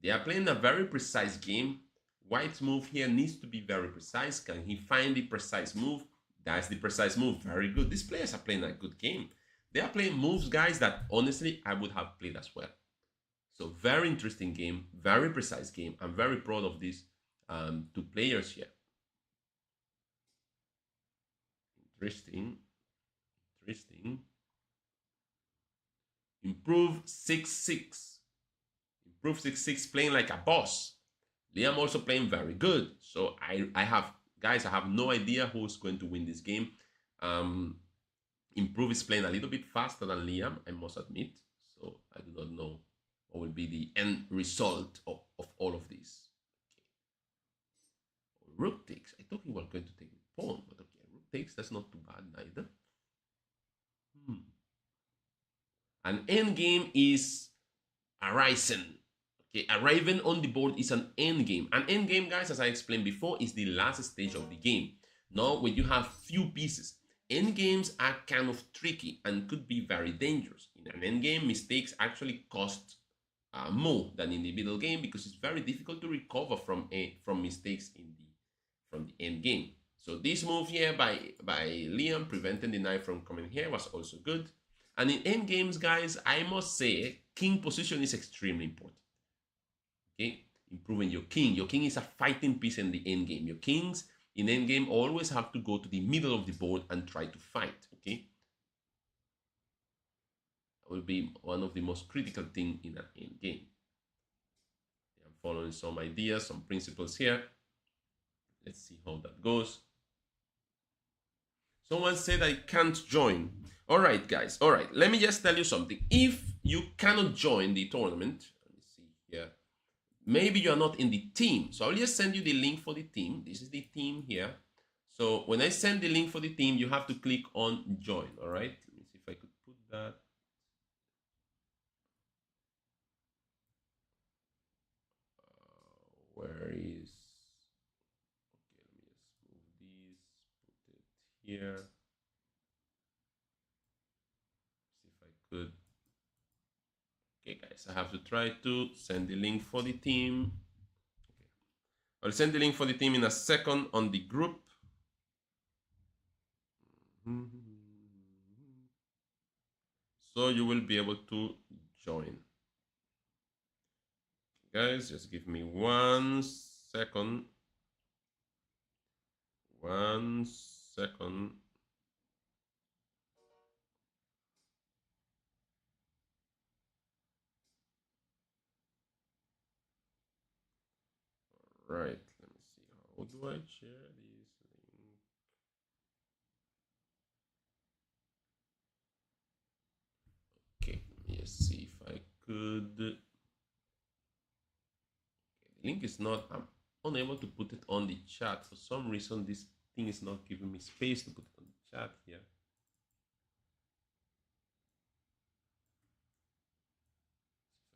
They are playing a very precise game. White's move here needs to be very precise. Can he find the precise move? That's the precise move. Very good. These players are playing a good game. They are playing moves, guys, that honestly I would have played as well. So very interesting game, very precise game. I'm very proud of these two players here. Interesting. Improve 6-6. Improve 6-6 playing like a boss. Liam also playing very good. So I have, guys, I have no idea who's going to win this game. Improve is playing a little bit faster than Liam, I must admit. So I do not know what will be the end result of all of this. Okay. Rook takes. I thought he was going to take the pawn, but okay, rook takes, that's not too bad neither. An endgame is arising. Okay, arriving on the board is an endgame. An endgame, guys, as I explained before, is the last stage of the game. Now, when you have few pieces, endgames are kind of tricky and could be very dangerous. In an endgame, mistakes actually cost more than in the middle game because it's very difficult to recover from mistakes from the end game. So this move here by Liam, preventing the knight from coming here, was also good. And in end games, guys, I must say, king position is extremely important. Okay, improving your king. Your king is a fighting piece in the end game. Your kings in end game always have to go to the middle of the board and try to fight. Okay, that will be one of the most critical things in an end game. I'm following some ideas, some principles here. Let's see how that goes. Someone said I can't join. All right, guys. All right. Let me just tell you something. If you cannot join the tournament, let me see here. Maybe you are not in the team. So I'll just send you the link for the team. This is the team here. So when I send the link for the team, you have to click on join. All right. Let me see if I could put that. Where is? Okay, let me just move these. Put it here. Good. Okay, guys, I have to try to send the link for the team. Okay. I'll send the link for the team in a second on the group. So you will be able to join. Guys, just give me 1 second. 1 second. Right, let me see. How do I share this link? Okay, let me just see if I could. Okay, the link is not, I'm unable to put it on the chat. For some reason, this thing is not giving me space to put it on the chat here.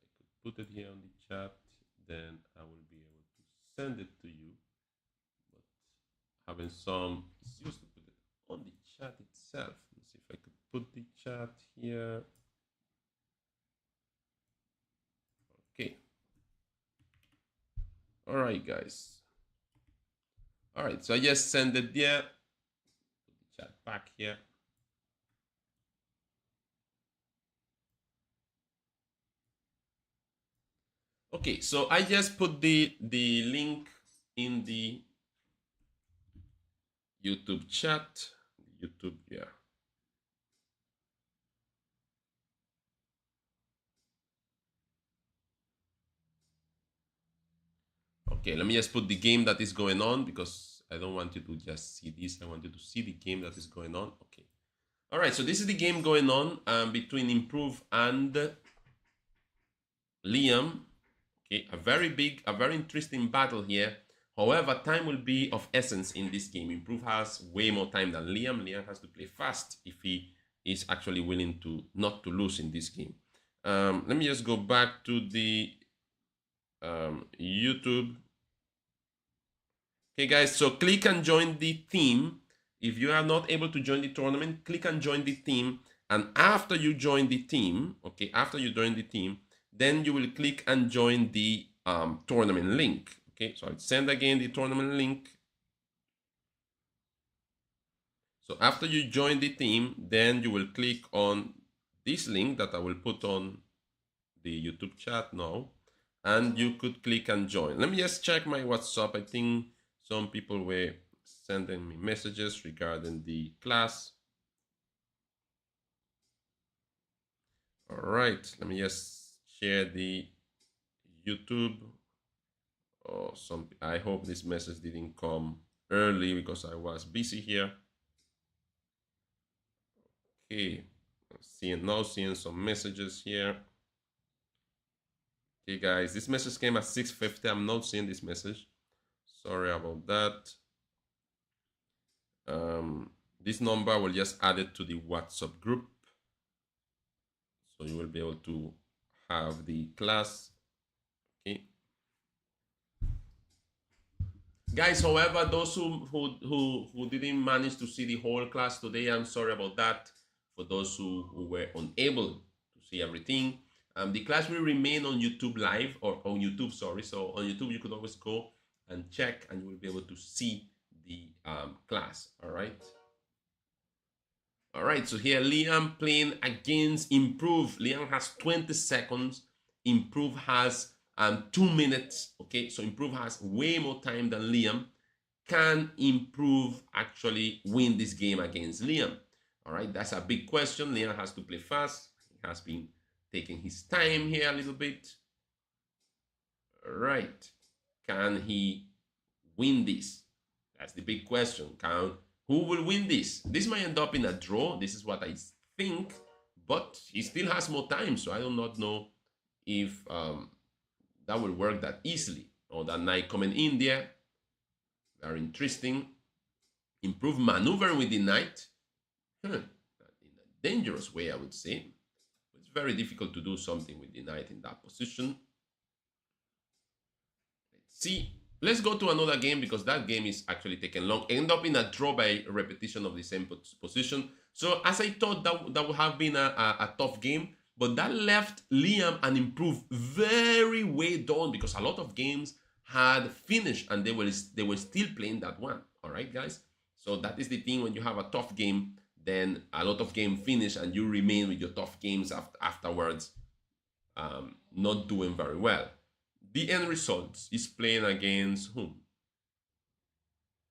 If I could put it here on the chat, then I will be able to send it to you. But having some issues to put it on the chat itself. Let's see if I could put the chat here. Okay. All right, guys. All right, so I just sent it there. Put the chat back here. Okay, so I just put the link in the YouTube chat. YouTube, yeah. Okay, let me just put the game that is going on because I don't want you to just see this. I want you to see the game that is going on. Okay. All right, so this is the game going on between Improve and Liam. Okay, a very interesting battle here. However, time will be of essence in this game. Improve has way more time than Liam. Liam has to play fast if he is actually willing to not to lose in this game. Let me just go back to the YouTube. Okay, guys, so click and join the team. if you are not able to join the tournament, click on join the team. And after you join the team, okay, after you join the team, then you will click and join the tournament link. Okay, so I'll send again the tournament link. So after you join the team, then you will click on this link that I will put on the YouTube chat now, and you could click and join. Let me just check my WhatsApp. I think some people were sending me messages regarding the class. All right, let me just share the YouTube. Oh, I hope this message didn't come early because I was busy here. Okay, seeing some messages here. Okay, guys, this message came at 6:50. I'm not seeing this message. Sorry about that. This number will just add it to the WhatsApp group, so you will be able to have the class. Okay, guys. However, those who didn't manage to see the whole class today, I'm sorry about that. For those who were unable to see everything, the class will remain on YouTube live, or on YouTube, sorry. So on YouTube, you could always go and check, and you will be able to see the class. All right. All right, so here Liam playing against Improve. Liam has 20 seconds. Improve has 2 minutes. Okay, so Improve has way more time than Liam. Can Improve actually win this game against Liam? All right, that's a big question. Liam has to play fast. He has been taking his time here a little bit. All right, can he win this? That's the big question. Who will win this? This might end up in a draw. This is what I think, but he still has more time, so I do not know if that will work that easily. Oh, that knight coming in there. Very interesting. Improve maneuvering with the knight. In a dangerous way, I would say. It's very difficult to do something with the knight in that position. Let's see. Let's go to another game because that game is actually taking long. End up in a draw by repetition of the same position. So as I thought that would have been a tough game, but that left Liam and Improve very way down because a lot of games had finished and they were still playing that one. All right, guys. So that is the thing when you have a tough game, then a lot of game finish and you remain with your tough games afterwards, not doing very well. The end result is playing against whom?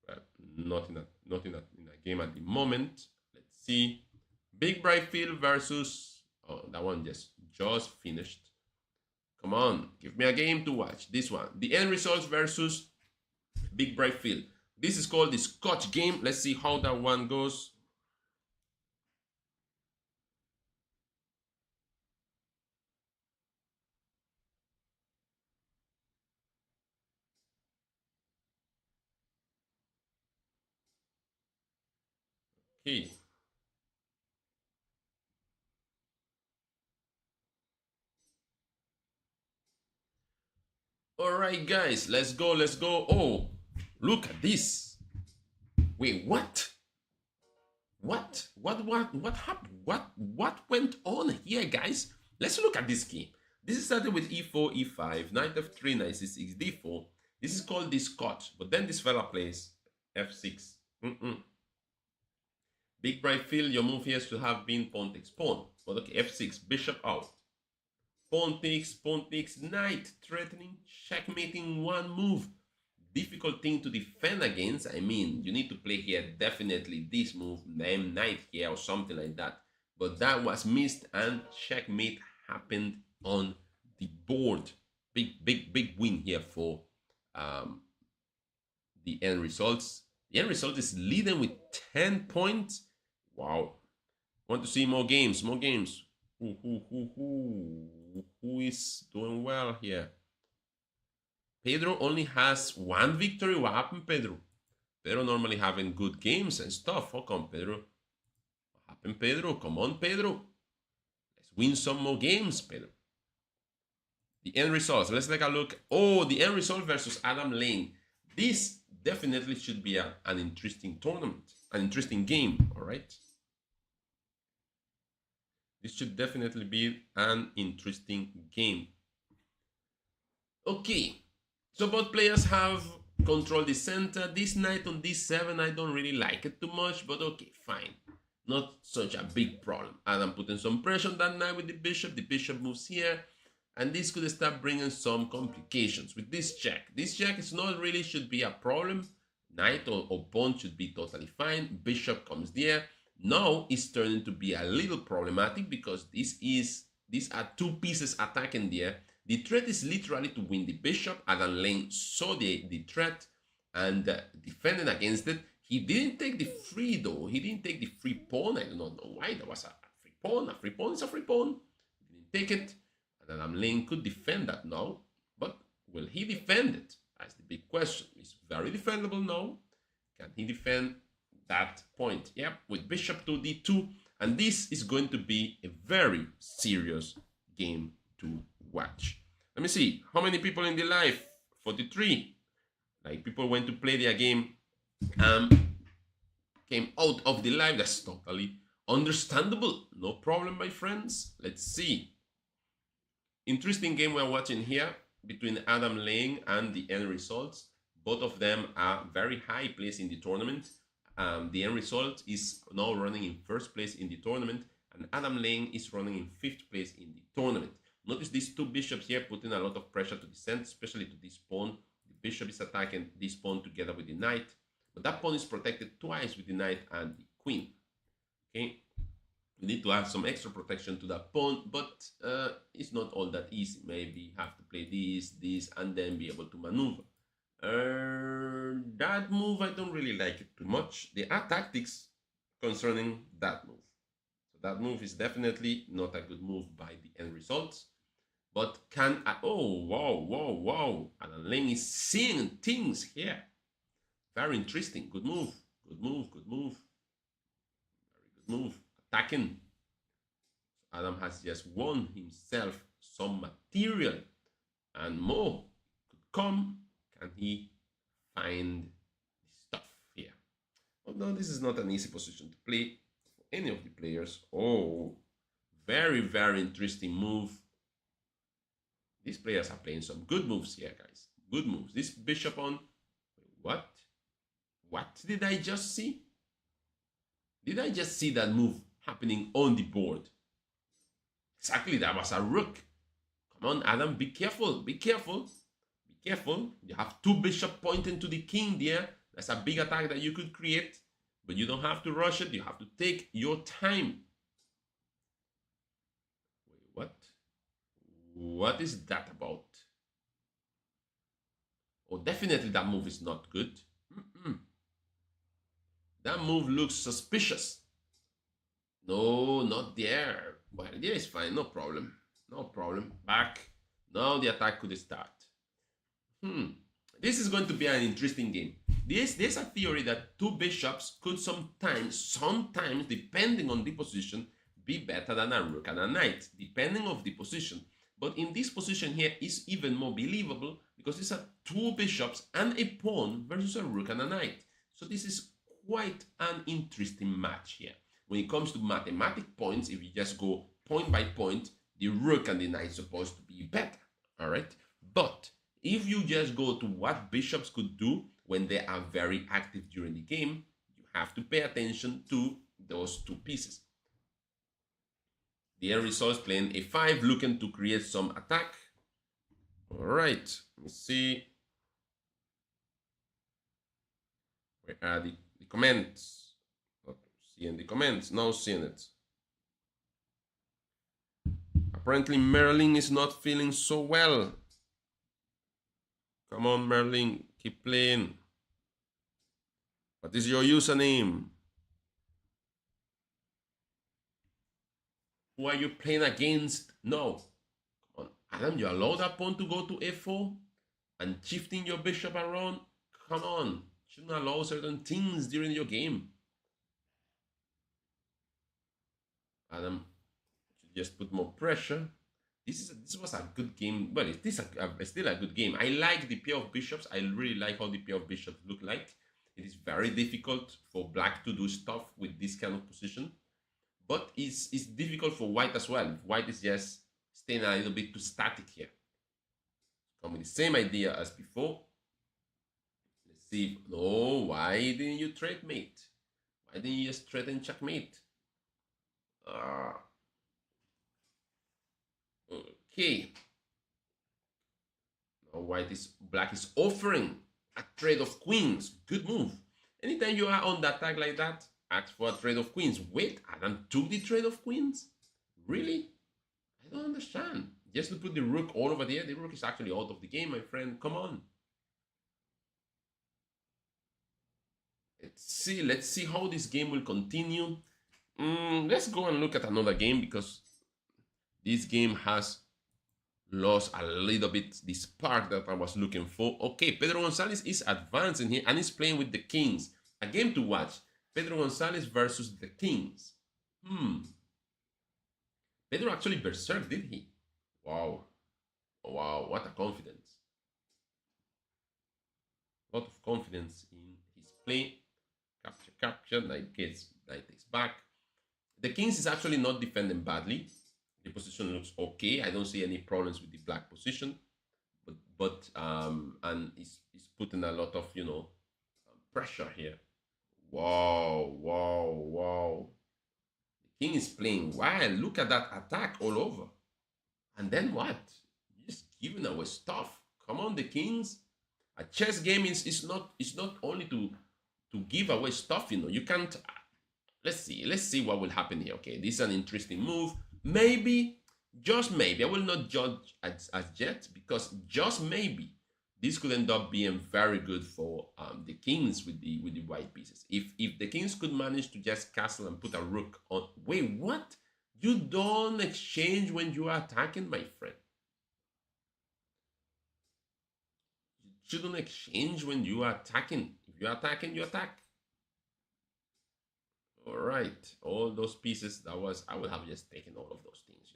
Well, not in a game at the moment. Let's see. Big Bright Field versus, oh, that one just finished. Come on, give me a game to watch. This one. The end results versus Big Bright Field. This is called the Scotch game. Let's see how that one goes. Okay. All right, guys, let's go. Oh, look at this. Wait, what? What happened? What went on here, guys? Let's look at this game. This is started with e4, e5, knight f3, knight c6, d4. This is called the Scotch, but then this fella plays f6. Big Bright Field, your move here should have been pawn takes pawn. But okay, f6, bishop out. Pawn takes, knight, threatening, checkmating one move. Difficult thing to defend against. I mean, you need to play here definitely this move, name knight here or something like that. But that was missed and checkmate happened on the board. Big win here for the end results. The end result is leading with 10 points. Wow. Want to see more games, Who is doing well here? Pedro only has one victory. What happened, Pedro? Pedro normally having good games and stuff. How come, Pedro? What happened, Pedro? Come on, Pedro. Let's win some more games, Pedro. The end results. Let's take a look. Oh, the end result versus Adam Lane. This definitely should be an interesting tournament. an interesting game, all right? This should definitely be an interesting game. Okay, so both players have control the center. This knight on d7, I don't really like it too much, but okay, fine. Not such a big problem. And I'm putting some pressure on that knight with the bishop. The bishop moves here, and this could start bringing some complications with this check. This check is not really should be a problem. Knight or pawn should be totally fine. Bishop comes there. Now it's turning to be a little problematic because these are two pieces attacking there. The threat is literally to win the bishop. Adam Lane saw the threat and defended against it. He didn't take the free though. He didn't take the free pawn. I don't know why. There was a free pawn. A free pawn is a free pawn. He didn't take it. And Adam Lane could defend that now. But will he defend it? That's the big question. It's very defendable now. Can he defend that point? Yep, with bishop to d2. And this is going to be a very serious game to watch. Let me see. How many people in the live? 43. Like people went to play their game, came out of the live. That's totally understandable. No problem, my friends. Let's see. Interesting game we're watching here between Adam Lane and the end results. Both of them are very high place in the tournament. The end result is now running in first place in the tournament, and Adam Lane is running in fifth place in the tournament. Notice these two bishops here putting a lot of pressure to the center, especially to this pawn. The bishop is attacking this pawn together with the knight, but that pawn is protected twice with the knight and the queen. Okay, we need to have some extra protection to that pawn, but it's not all that easy. Maybe have to play this, and then be able to maneuver. That move, I don't really like it too much. There are tactics concerning that move. So that move is definitely not a good move by the end results. But can I, oh, wow. Adam Lane is seeing things here. Very interesting. Good move. Good move. Very good move. Attacking. Adam has just won himself some material, and more could come. Can he find the stuff here? Oh no, this is not an easy position to play for any of the players. Oh, very interesting move. These players are playing some good moves here, guys. Good moves. This bishop on, what did I just see? Did I just see that move happening on the board? Exactly, that was a rook. Come on, Adam, be careful. You have two bishops pointing to the king there. That's a big attack that you could create, but you don't have to rush it. You have to take your time. Wait, what? What is that about? Oh, definitely that move is not good. That move looks suspicious. No, not there. Well, there is fine. No problem. Back. Now the attack could start. This is going to be an interesting game. There's a theory that two bishops could sometimes, depending on the position, be better than a rook and a knight, depending on the position. But in this position here is even more believable because these are two bishops and a pawn versus a rook and a knight. So this is quite an interesting match here. When it comes to mathematic points, if you just go point by point, the rook and the knight is supposed to be better, all right? But if you just go to what bishops could do when they are very active during the game, you have to pay attention to those two pieces. The end result is playing a5, looking to create some attack. All right, let's see. Where are the comments? Not seeing the comments, now seeing it. Apparently Merlin is not feeling so well. Come on, Merlin, keep playing. What is your username? Who are you playing against? No. Come on, Adam, you allow that pawn to go to f4 and shifting your bishop around? Come on. You shouldn't allow certain things during your game. Adam should just put more pressure. This was a good game. Well, it's still a good game. I like the pair of bishops. I really like how the pair of bishops look like. It is very difficult for black to do stuff with this kind of position, but it's difficult for white as well. White is just staying a little bit too static here. Come with the same idea as before. Let's see. No, why didn't you trade mate? Why didn't you just trade and checkmate? Okay. Now black is offering a trade of queens. Good move. Anytime you are on the attack like that, ask for a trade of queens. Wait, Adam took the trade of queens? Really? I don't understand. Just to put the rook all over there. The rook is actually out of the game, my friend. Come on. Let's see how this game will continue. Let's go and look at another game, because this game has lost a little bit the spark that I was looking for. Okay, Pedro Gonzalez is advancing here and he's playing with the kings. A game to watch. Pedro Gonzalez versus the kings. Pedro actually berserk, did he? Wow. Wow, what a confidence. A lot of confidence in his play. Capture, knight takes back. The kings is actually not defending badly. The position looks okay. I don't see any problems with the black position, but and he's putting a lot of pressure here. Wow. The king is playing wild. Look at that attack all over. And then what? You're just giving away stuff. Come on, the kings. A chess game is not only to give away stuff. You can't. Let's see what will happen here. Okay, this is an interesting move. Maybe, just maybe, I will not judge as yet, because just maybe this could end up being very good for the kings with the white pieces. If the kings could manage to just castle and put a rook on. Wait, what? You don't exchange when you are attacking, my friend. You shouldn't exchange when you are attacking. If you are attacking, you attack. All right, all those pieces, I would have just taken all of those things.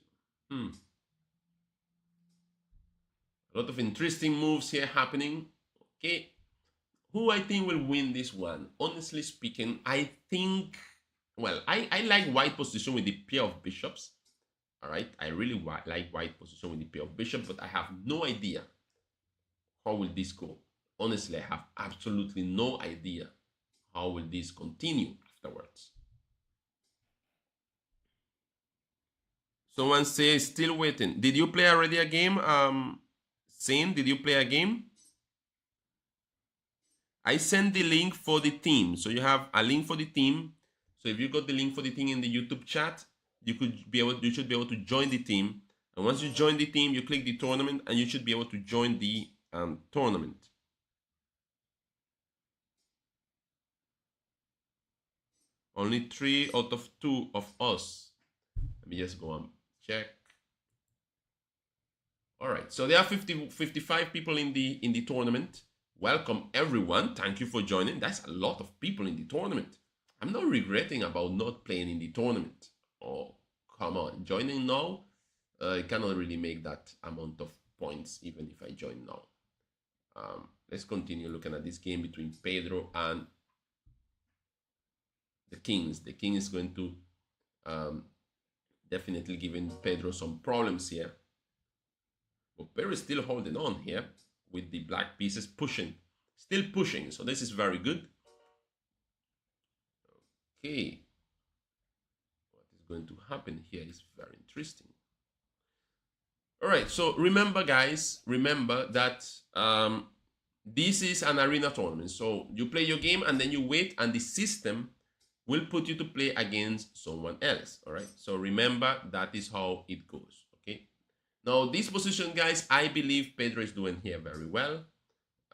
A lot of interesting moves here happening. Okay, who I think will win this one? Honestly speaking, I think, well, I like white position with the pair of bishops. All right, I really like white position with the pair of bishops, but I have no idea how will this go. Honestly, I have absolutely no idea how will this continue afterwards. Someone says still waiting. Did you play already a game? Sane, did you play a game? I sent the link for the team. So you have a link for the team. So if you got the link for the team in the YouTube chat, you should be able to join the team. And once you join the team, you click the tournament and you should be able to join the tournament. Only 3 out of 2 of us. Let me just go and check. All right, so there are 55 people in the tournament. Welcome everyone. Thank you for joining. That's a lot of people in the tournament. I'm not regretting about not playing in the tournament. Oh, come on. Joining now, I cannot really make that amount of points even if I join now. Let's continue looking at this game between Pedro and the kings. The king is going to definitely giving Pedro some problems here. But Pedro is still holding on here with the black pieces pushing. Still pushing. So this is very good. Okay. What is going to happen here is very interesting. All right. So remember, guys, remember that this is an arena tournament. So you play your game and then you wait, and the system will put you to play against someone else. All right. So remember, that is how it goes. Okay. Now this position, guys, I believe Pedro is doing here very well.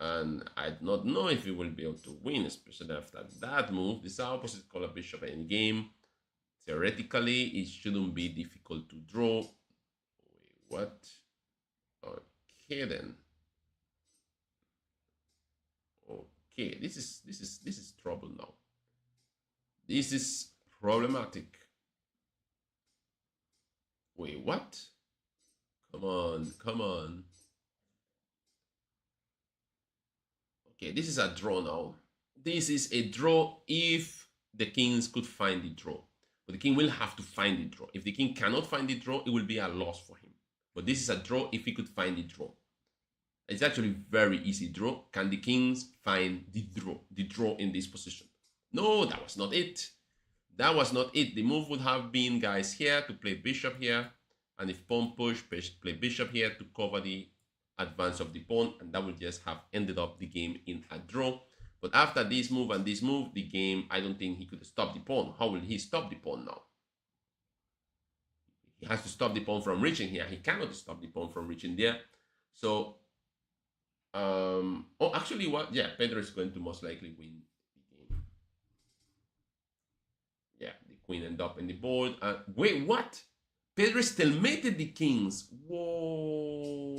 And I do not know if he will be able to win, especially after that move. This is opposite color bishop endgame. Theoretically, it shouldn't be difficult to draw. Wait, what? Okay then. Okay, this is trouble now. This is problematic. Wait, what? Come on, come on. Okay, this is a draw now. this is a draw if the kings could find the draw. But the king will have to find the draw. If the king cannot find the draw, it will be a loss for him. But this is a draw if he could find the draw. It's actually very easy draw. Can the kings find the draw? The draw in this position? No, that was not it. That was not it. The move would have been, guys, here to play bishop here. And if pawn push, play bishop here to cover the advance of the pawn. And that would just have ended up the game in a draw. But after this move and this move, the game, I don't think he could stop the pawn. How will he stop the pawn now? He has to stop the pawn from reaching here. He cannot stop the pawn from reaching there. So, oh, actually, what? Yeah, Pedro is going to most likely win the game. Yeah, the queen end up in the board. Wait, what? Pedro stalemated the kings. Whoa.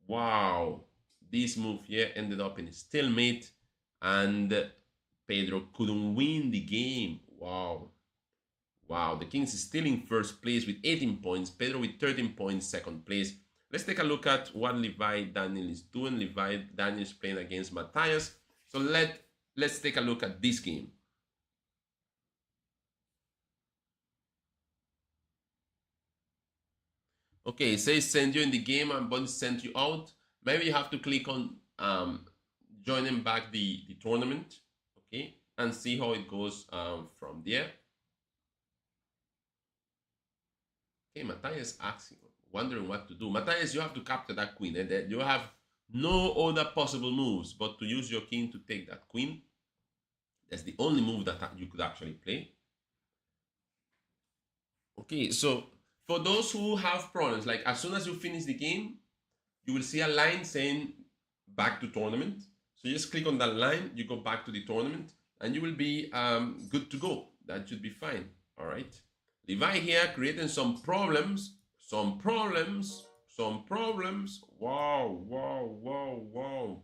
Wow. This move here ended up in a stalemate, and Pedro couldn't win the game. Wow. Wow, the Kings is still in first place with 18 points. Pedro with 13 points, second place. Let's take a look at what Levi Daniel is doing. Levi Daniel is playing against Matthias. So let's take a look at this game. Okay, it says send you in the game. I'm going to send you out. Maybe you have to click on joining back the tournament, okay, and see how it goes from there. Okay, Matthias asking, wondering what to do. Matthias, you have to capture that queen, and you have no other possible moves but to use your king to take that queen. That's the only move that you could actually play. Okay, so for those who have problems, like as soon as you finish the game, you will see a line saying back to tournament. So you just click on that line, you go back to the tournament, and you will be good to go. That should be fine. All right. Levi here creating some problems. Wow, wow, wow, wow.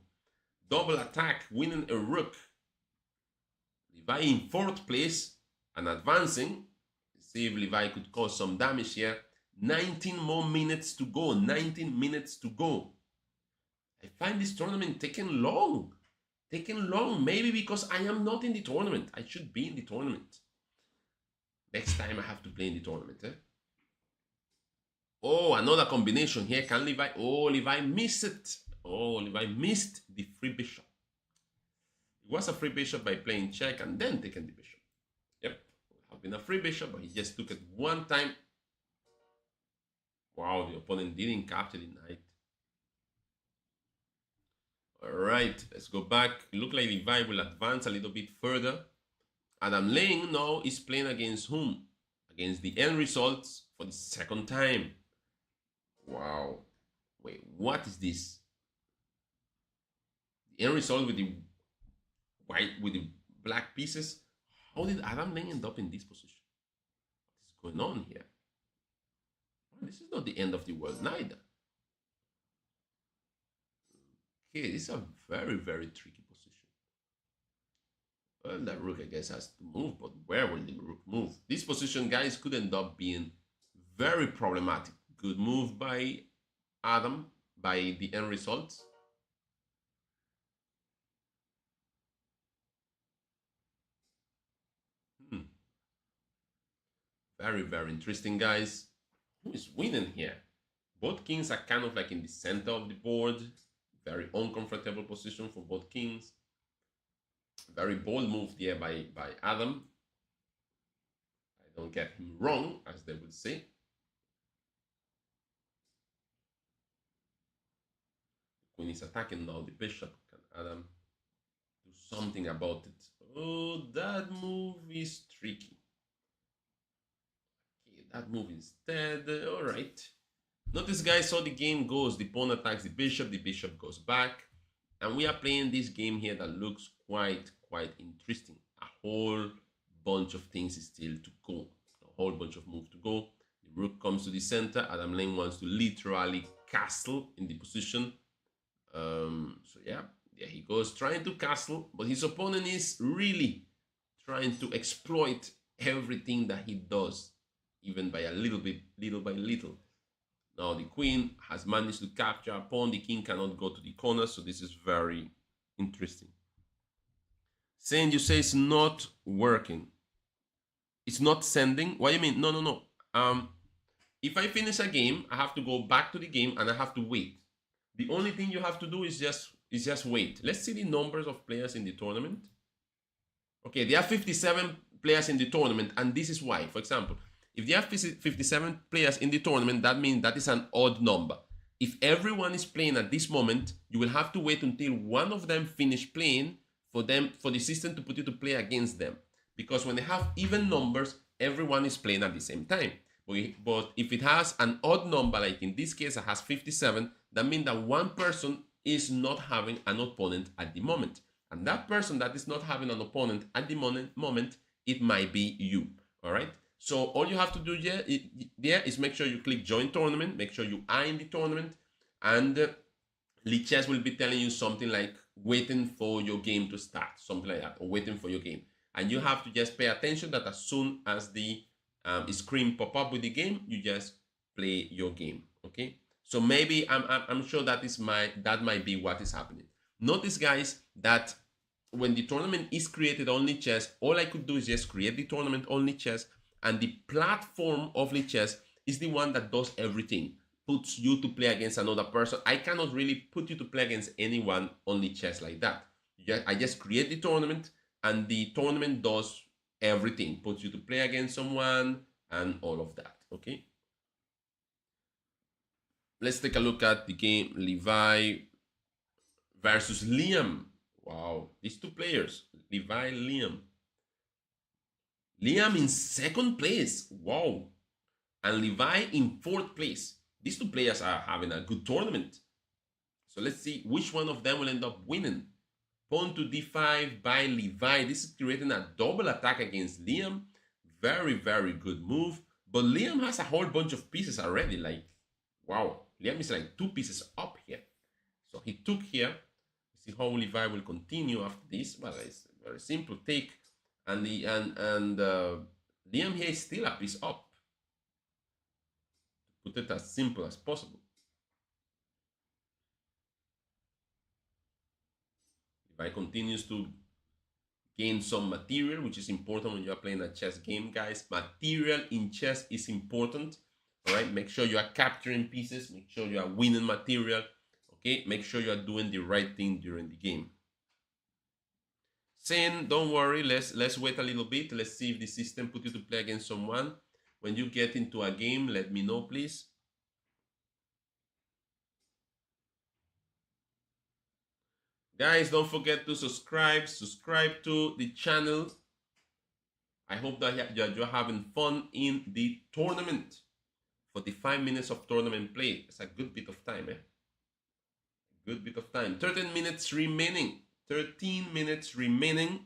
Double attack, winning a rook. Levi in fourth place and advancing. See if Levi could cause some damage here. 19 more minutes to go. 19 minutes to go. I find this tournament taking long. Maybe because I am not in the tournament. I should be in the tournament. Next time I have to play in the tournament. Oh, another combination here. Can Levi? Oh, Levi missed it. Oh, Levi missed the free bishop. It was a free bishop by playing check and then taking the bishop. Yep. It would have been a free bishop, but he just took it one time. Wow, the opponent didn't capture the knight. All right, let's go back. It looks like Levi will advance a little bit further. Adam Lane now is playing against whom? Against the end results for the second time. Wow. Wait, what is this? The end result with the white, with the black pieces. How did Adam Lane end up in this position? What is going on here? This is not the end of the world neither. Okay, this is a very, very tricky position. Well, that rook, I guess, has to move, but where will the rook move? This position, guys, could end up being very problematic. Good move by Adam, by the end results. Very, very interesting, guys. Who is winning here? Both kings are kind of like in the center of the board. Very uncomfortable position for both kings. Very bold move there by Adam. I don't get him wrong, as they would say. The queen is attacking now the bishop. Can Adam do something about it? Oh, that move is tricky. Okay, that move instead. All right. Notice, guys, how the game goes. The pawn attacks the bishop goes back. And we are playing this game here that looks quite interesting. A whole bunch of things is still to go. A whole bunch of moves to go. The rook comes to the center. Adam Lane wants to literally castle in the position. So yeah, there he goes, trying to castle. But his opponent is really trying to exploit everything that he does, even by a little bit, little by little. Now the queen has managed to capture a pawn. The king cannot go to the corner, so this is very interesting. Saying you say it's not working. It's not sending. What do you mean? No. If I finish a game, I have to go back to the game and I have to wait. The only thing you have to do is just wait. Let's see the numbers of players in the tournament. Okay, there are 57 players in the tournament, and this is why. For example, if there are 57 players in the tournament, that means that is an odd number. If everyone is playing at this moment, you will have to wait until one of them finish playing for the system to put you to play against them. Because when they have even numbers, everyone is playing at the same time. But if it has an odd number, like in this case it has 57, that means that one person is not having an opponent at the moment. And that person that is not having an opponent at the moment, it might be you. All right. So all you have to do there is make sure you click join tournament, make sure you are in the tournament, and Lichess will be telling you something like waiting for your game to start, something like that, or waiting for your game. And you have to just pay attention that as soon as the screen pop up with the game, you just play your game. Okay. So maybe I'm sure that might be what is happening. Notice, guys, that when the tournament is created on Lichess, all I could do is just create the tournament on Lichess, and the platform of Lichess is the one that does everything, puts you to play against another person. I cannot really put you to play against anyone on Lichess like that. I just create the tournament, and the tournament does everything, puts you to play against someone and all of that. Okay, let's take a look at the game. Levi versus Liam. Wow, these two players, Levi, Liam. Liam in second place. Wow. And Levi in fourth place. These two players are having a good tournament. So let's see which one of them will end up winning. Pawn to d5 by Levi. This is creating a double attack against Liam. Very, very good move. But Liam has a whole bunch of pieces already. Like, wow. Liam is like 2 pieces up here. So he took here. See how Levi will continue after this. Well, it's very simple. Take, and Liam here is still a piece up. Put it as simple as possible. Levi continues to gain some material, which is important when you are playing a chess game, guys. Material in chess is important. All right, make sure you are capturing pieces. Make sure you are winning material. Okay, make sure you are doing the right thing during the game. Saying, don't worry, let's wait a little bit. Let's see if the system put you to play against someone. When you get into a game, let me know, please. Guys, don't forget to subscribe to the channel. I hope that you're having fun in the tournament. 45 minutes of tournament play. It's a good bit of time, Good bit of time. 13 minutes remaining. 13 minutes remaining.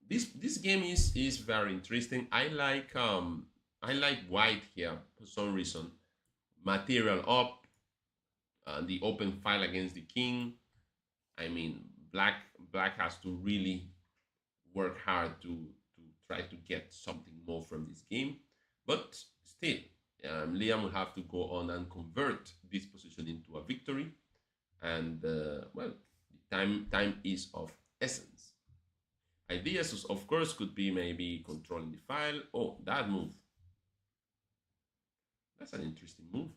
This game is very interesting. I like white here for some reason. Material up, the open file against the king. I mean, black has to really work hard to try to get something more from this game, but still, Liam will have to go on and convert this position into a victory, and well, time is of essence. Ideas, of course, could be maybe controlling the file. Oh, that move. That's an interesting move.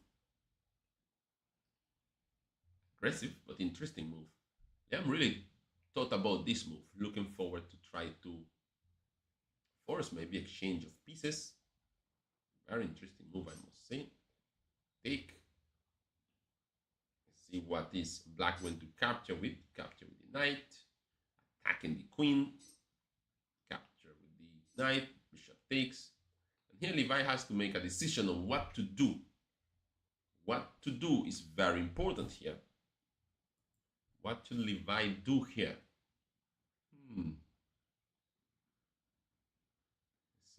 Aggressive, but interesting move. Yeah, I'm really thought about this move. Looking forward to try to force maybe exchange of pieces. Very interesting move, I must say. Take. Let's see what is black going to capture with. Capture with the knight. Attacking the queen. Capture with the knight. Bishop takes. And here Levi has to make a decision on what to do. What to do is very important here. What should Levi do here? Let's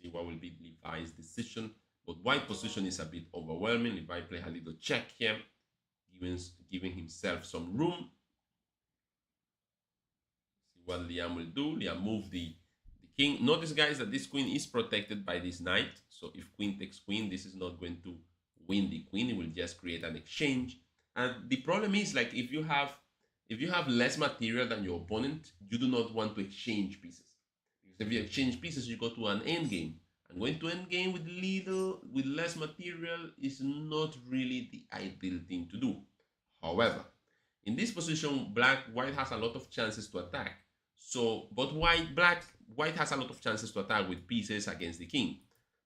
see what will be Levi's decision. But white position is a bit overwhelming. Levi play a little check here, giving himself some room. See what Liam will do. Liam move the king. Notice, guys, that this queen is protected by this knight. So if queen takes queen, this is not going to win the queen. It will just create an exchange. And the problem is, like, if you have If you have less material than your opponent, you do not want to exchange pieces. Because if you exchange pieces, you go to an endgame. And going to endgame with less material is not really the ideal thing to do. However, in this position, white has a lot of chances to attack. So, but white has a lot of chances to attack with pieces against the king.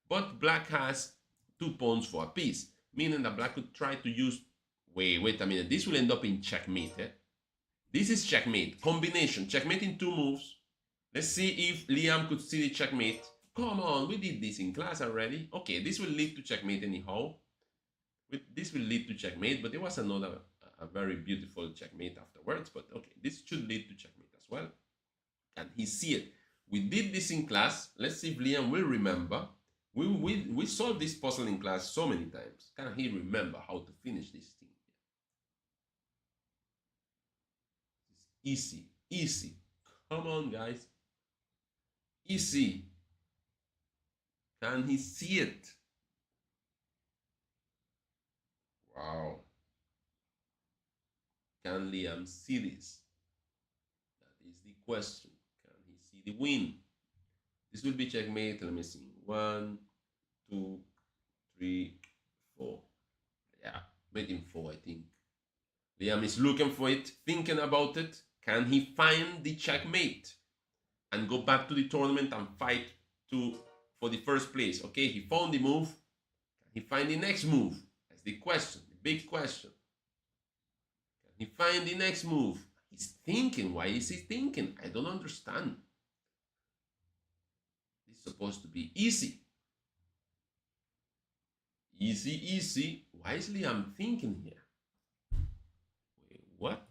But black has 2 pawns for a piece, meaning that black could try to use. Wait a minute. This will end up in checkmate. This is checkmate. Combination. Checkmate in 2 moves. Let's see if Liam could see the checkmate. Come on, we did this in class already. Okay, this will lead to checkmate anyhow. This will lead to checkmate, but there was a very beautiful checkmate afterwards. But okay, this should lead to checkmate as well. Can he see it? We did this in class. Let's see if Liam will remember. We solved this puzzle in class so many times. Can he remember how to finish this thing? It's easy. Come on, guys. Easy. Can he see it? Wow. Can Liam see this? That is the question. Can he see the win? This will be checkmate. Let me see. 1, 2, 3, 4. Yeah, made him 4, I think. Liam is looking for it, thinking about it. Can he find the checkmate and go back to the tournament and fight for the first place? Okay, he found the move. Can he find the next move? That's the question, the big question. Can he find the next move? He's thinking. Why is he thinking? I don't understand. It's supposed to be easy. Easy. Why is Liam thinking here? Wait, what?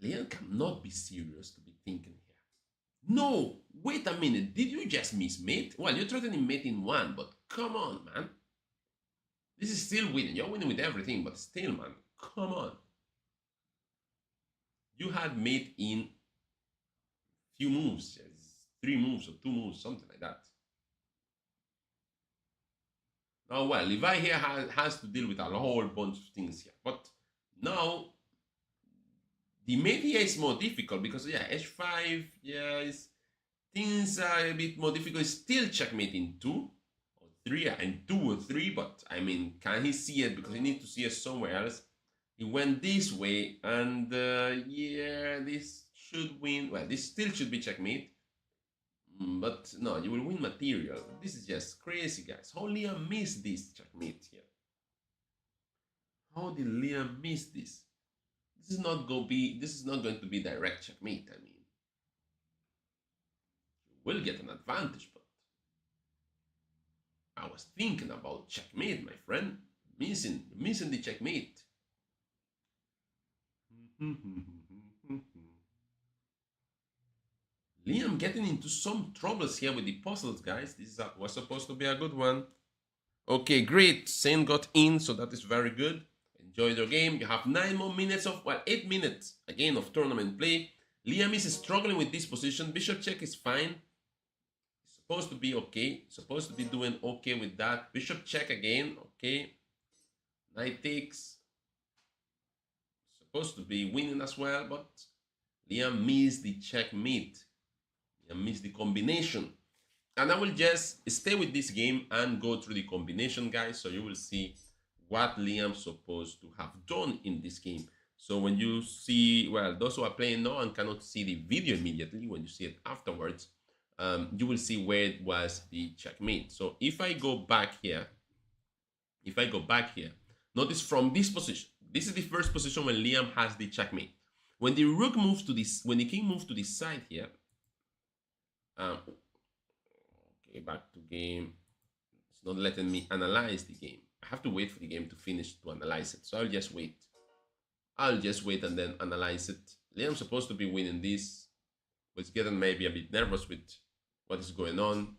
Liam cannot be serious to be thinking here. No, wait a minute. Did you just miss mate? Well, you're threatening mate in 1, but come on, man. This is still winning. You're winning with everything, but still, man, come on. You had mate in few moves, 3 moves or 2 moves, something like that. Now, well, Levi here has to deal with a whole bunch of things here, but now the mate here is more difficult because h5, things are a bit more difficult. It's still checkmate in 2 or 3 and 2 or 3, but I mean, can he see it? Because he needs to see it somewhere else. He went this way, and this should win. Well, this still should be checkmate, but no, you will win material. This is just crazy, guys. How Liam missed this checkmate here? How did Liam miss this? This is not going to be direct checkmate. I mean, you will get an advantage, but I was thinking about checkmate, my friend. Missing the checkmate. Liam getting into some troubles here with the puzzles, guys. This was supposed to be a good one. Okay, great. Saint got in, so that is very good. Enjoy your game. You have 9 more minutes of, 8 minutes again of tournament play. Liam is struggling with this position. Bishop check is fine. It's supposed to be okay. Supposed to be doing okay with that. Bishop check again. Okay. Knight takes. Supposed to be winning as well, but Liam missed the checkmate. Liam missed the combination. And I will just stay with this game and go through the combination, guys, so you will see what Liam's supposed to have done in this game. So when you see, well, those who are playing now and cannot see the video immediately, when you see it afterwards, you will see where it was the checkmate. So if I go back here, notice from this position, this is the first position when Liam has the checkmate. When the rook moves to this, when the king moves to this side here, okay, back to game. It's not letting me analyze the game. I have to wait for the game to finish to analyze it. So I'll just wait. And then analyze it. Liam's supposed to be winning this, but it's getting maybe a bit nervous with what is going on.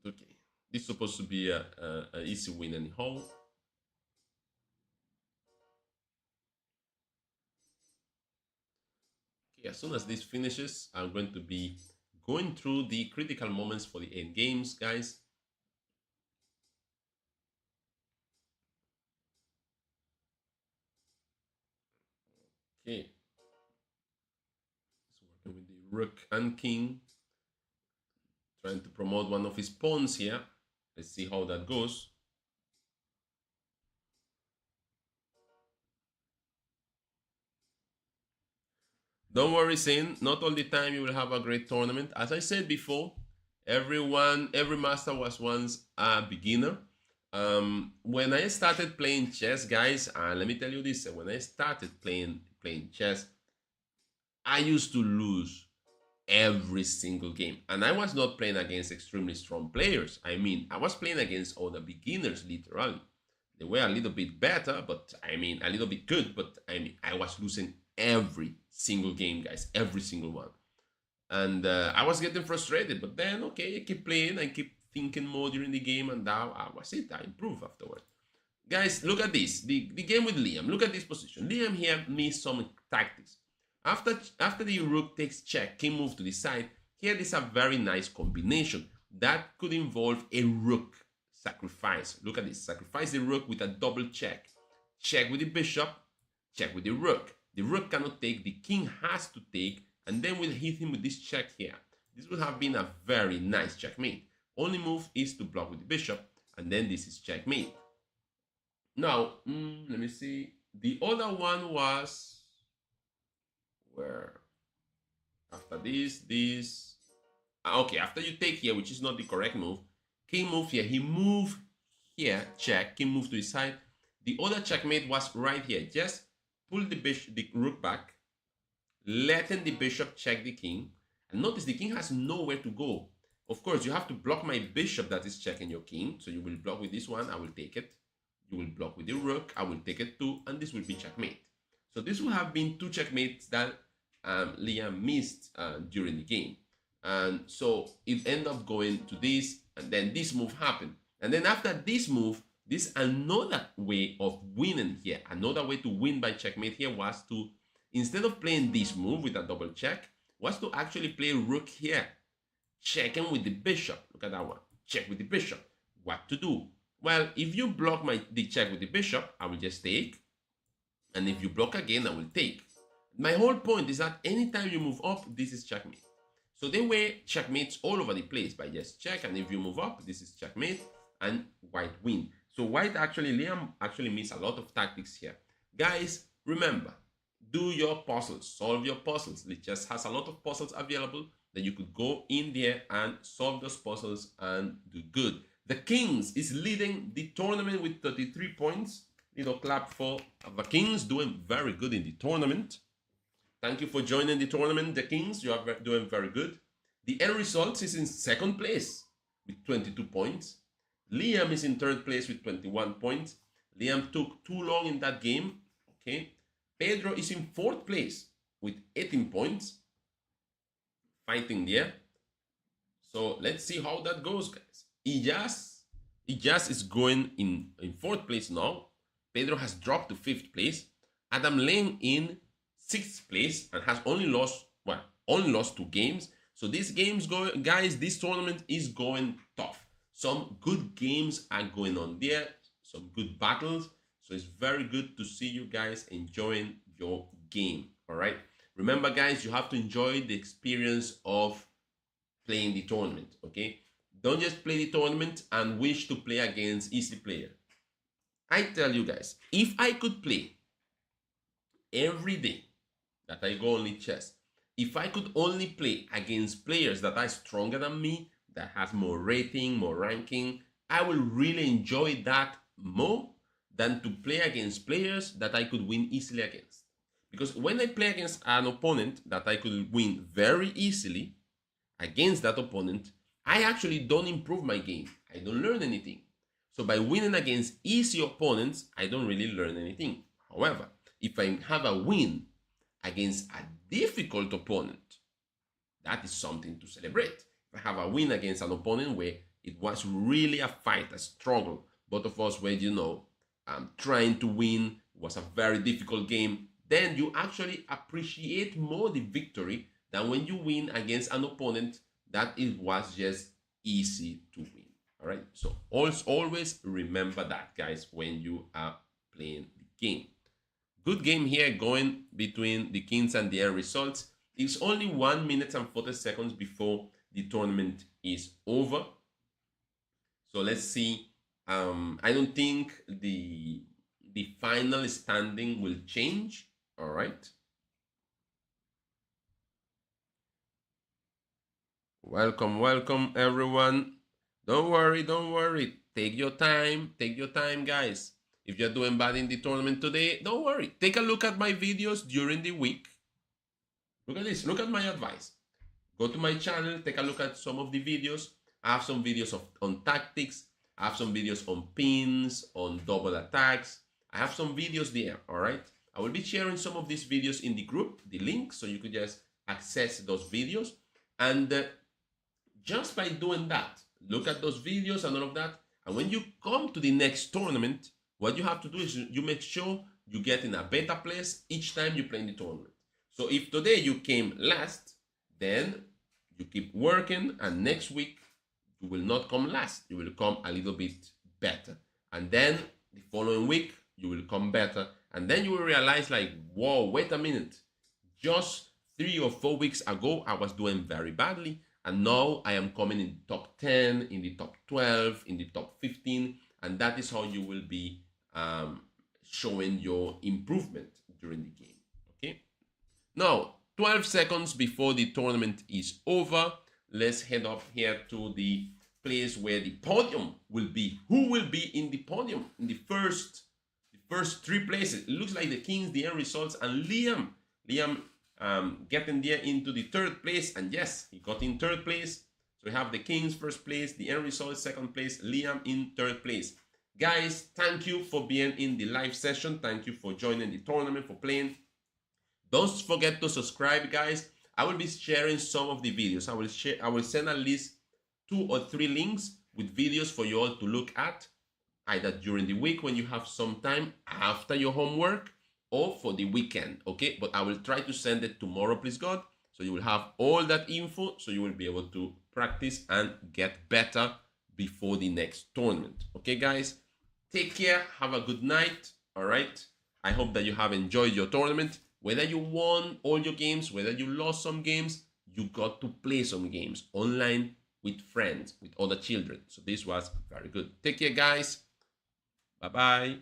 But okay, this is supposed to be an easy win anyhow. Okay, as soon as this finishes, I'm going to be going through the critical moments for the end games, guys. Okay. He's working with the rook and king. Trying to promote one of his pawns here. Let's see how that goes. Don't worry, Sin. Not all the time you will have a great tournament. As I said before, every master was once a beginner. When I started playing chess, guys, let me tell you this: when I started playing chess, I used to lose every single game, and I was not playing against extremely strong players. I mean, I was playing against all the beginners, literally. They were a little bit better, but I mean, a little bit good, but I mean, I was losing every single game, guys, every single one. And I was getting frustrated, but then, okay, I keep playing, I keep thinking more during the game, and now I was it. I improved afterward. Guys, look at this. The game with Liam. Look at this position. Liam here missed some tactics. After the rook takes check, king move to the side, here is a very nice combination. That could involve a rook sacrifice. Look at this. Sacrifice the rook with a double check. Check with the bishop, check with the rook. The rook cannot take, the king has to take, and then we'll hit him with this check here. This would have been a very nice checkmate. Only move is to block with the bishop, and then this is checkmate. Now, let me see. The other one was where after this. Okay, after you take here, which is not the correct move, king move here. He moved here, check. King move to his side. The other checkmate was right here. Just pull the rook back, letting the bishop check the king. And notice the king has nowhere to go. Of course, you have to block my bishop that is checking your king. So you will block with this one, I will take it. You will block with the rook, I will take it too, and this will be checkmate. So this will have been two checkmates that Liam missed during the game. And so it ended up going to this, and then this move happened. And then after this move, this another way of winning here, another way to win by checkmate here was to, instead of playing this move with a double check, was to actually play rook here, checking with the bishop. Look at that one, check with the bishop. What to do? Well, if you block the check with the bishop, I will just take. And if you block again, I will take. My whole point is that anytime you move up, this is checkmate. So they were checkmates all over the place by just check. And if you move up, this is checkmate and white win. So white Liam actually missed a lot of tactics here. Guys, remember, do your puzzles, solve your puzzles. It just has a lot of puzzles available that you could go in there and solve those puzzles and do good. The Kings is leading the tournament with 33 points. Little clap for the Kings, doing very good in the tournament. Thank you for joining the tournament, the Kings. You are doing very good. The end results is in second place with 22 points. Liam is in third place with 21 points. Liam took too long in that game. Okay. Pedro is in fourth place with 18 points. Fighting there. So let's see how that goes, guys. Ijaz is going in fourth place now. Pedro has dropped to fifth place. Adam Lane in sixth place and has only lost two games. So this this tournament is going tough. Some good games are going on there, some good battles. So it's very good to see you guys enjoying your game. All right. Remember, guys, you have to enjoy the experience of playing the tournament. Okay. Don't just play the tournament and wish to play against easy player. I tell you guys, if I could play every day that I go only chess, if I could only play against players that are stronger than me, that has more rating, more ranking, I will really enjoy that more than to play against players that I could win easily against. Because when I play against an opponent that I could win very easily against that opponent, I actually don't improve my game. I don't learn anything. So by winning against easy opponents, I don't really learn anything. However, if I have a win against a difficult opponent, that is something to celebrate. If I have a win against an opponent where it was really a fight, a struggle, both of us were, trying to win, was a very difficult game, then you actually appreciate more the victory than when you win against an opponent that it was just easy to win. All right. So always remember that, guys, when you are playing the game. Good game here going between the Kings and the end results. It's only 1 minute and 40 seconds before the tournament is over. So let's see. I don't think the final standing will change. All right. Welcome, welcome everyone. Don't worry, don't worry. Take your time, guys. If you're doing bad in the tournament today, don't worry. Take a look at my videos during the week. Look at this, look at my advice. Go to my channel, take a look at some of the videos. I have some videos on tactics. I have some videos on pins, on double attacks. I have some videos there, all right? I will be sharing some of these videos in the group, the link, so you could just access those videos. And just by doing that, look at those videos and all of that. And when you come to the next tournament, what you have to do is you make sure you get in a better place each time you play in the tournament. So if today you came last, then you keep working, and next week you will not come last. You will come a little bit better. And then the following week, you will come better. And then you will realize like, whoa, wait a minute. Just 3 or 4 weeks ago, I was doing very badly. And now I am coming in the top 10, in the top 12, in the top 15. And that is how you will be showing your improvement during the game. Okay. Now, 12 seconds before the tournament is over, let's head up here to the place where the podium will be. Who will be in the podium in the first 3 places? It looks like the Kings, the end results, and Liam getting there into the 3rd place. And yes, he got in 3rd place. So we have the Kings 1st place, the end results 2nd place, Liam in 3rd place. Guys, thank you for being in the live session. Thank you for joining the tournament, for playing. Don't forget to subscribe, guys. I will be sharing some of the videos. I will send at least 2 or 3 links with videos for you all to look at, either during the week when you have some time after your homework, or for the weekend, okay? But I will try to send it tomorrow, please God, so you will have all that info, so you will be able to practice and get better before the next tournament. Okay, guys? Take care. Have a good night, all right? I hope that you have enjoyed your tournament. Whether you won all your games, whether you lost some games, you got to play some games online with friends, with other children. So this was very good. Take care, guys. Bye-bye.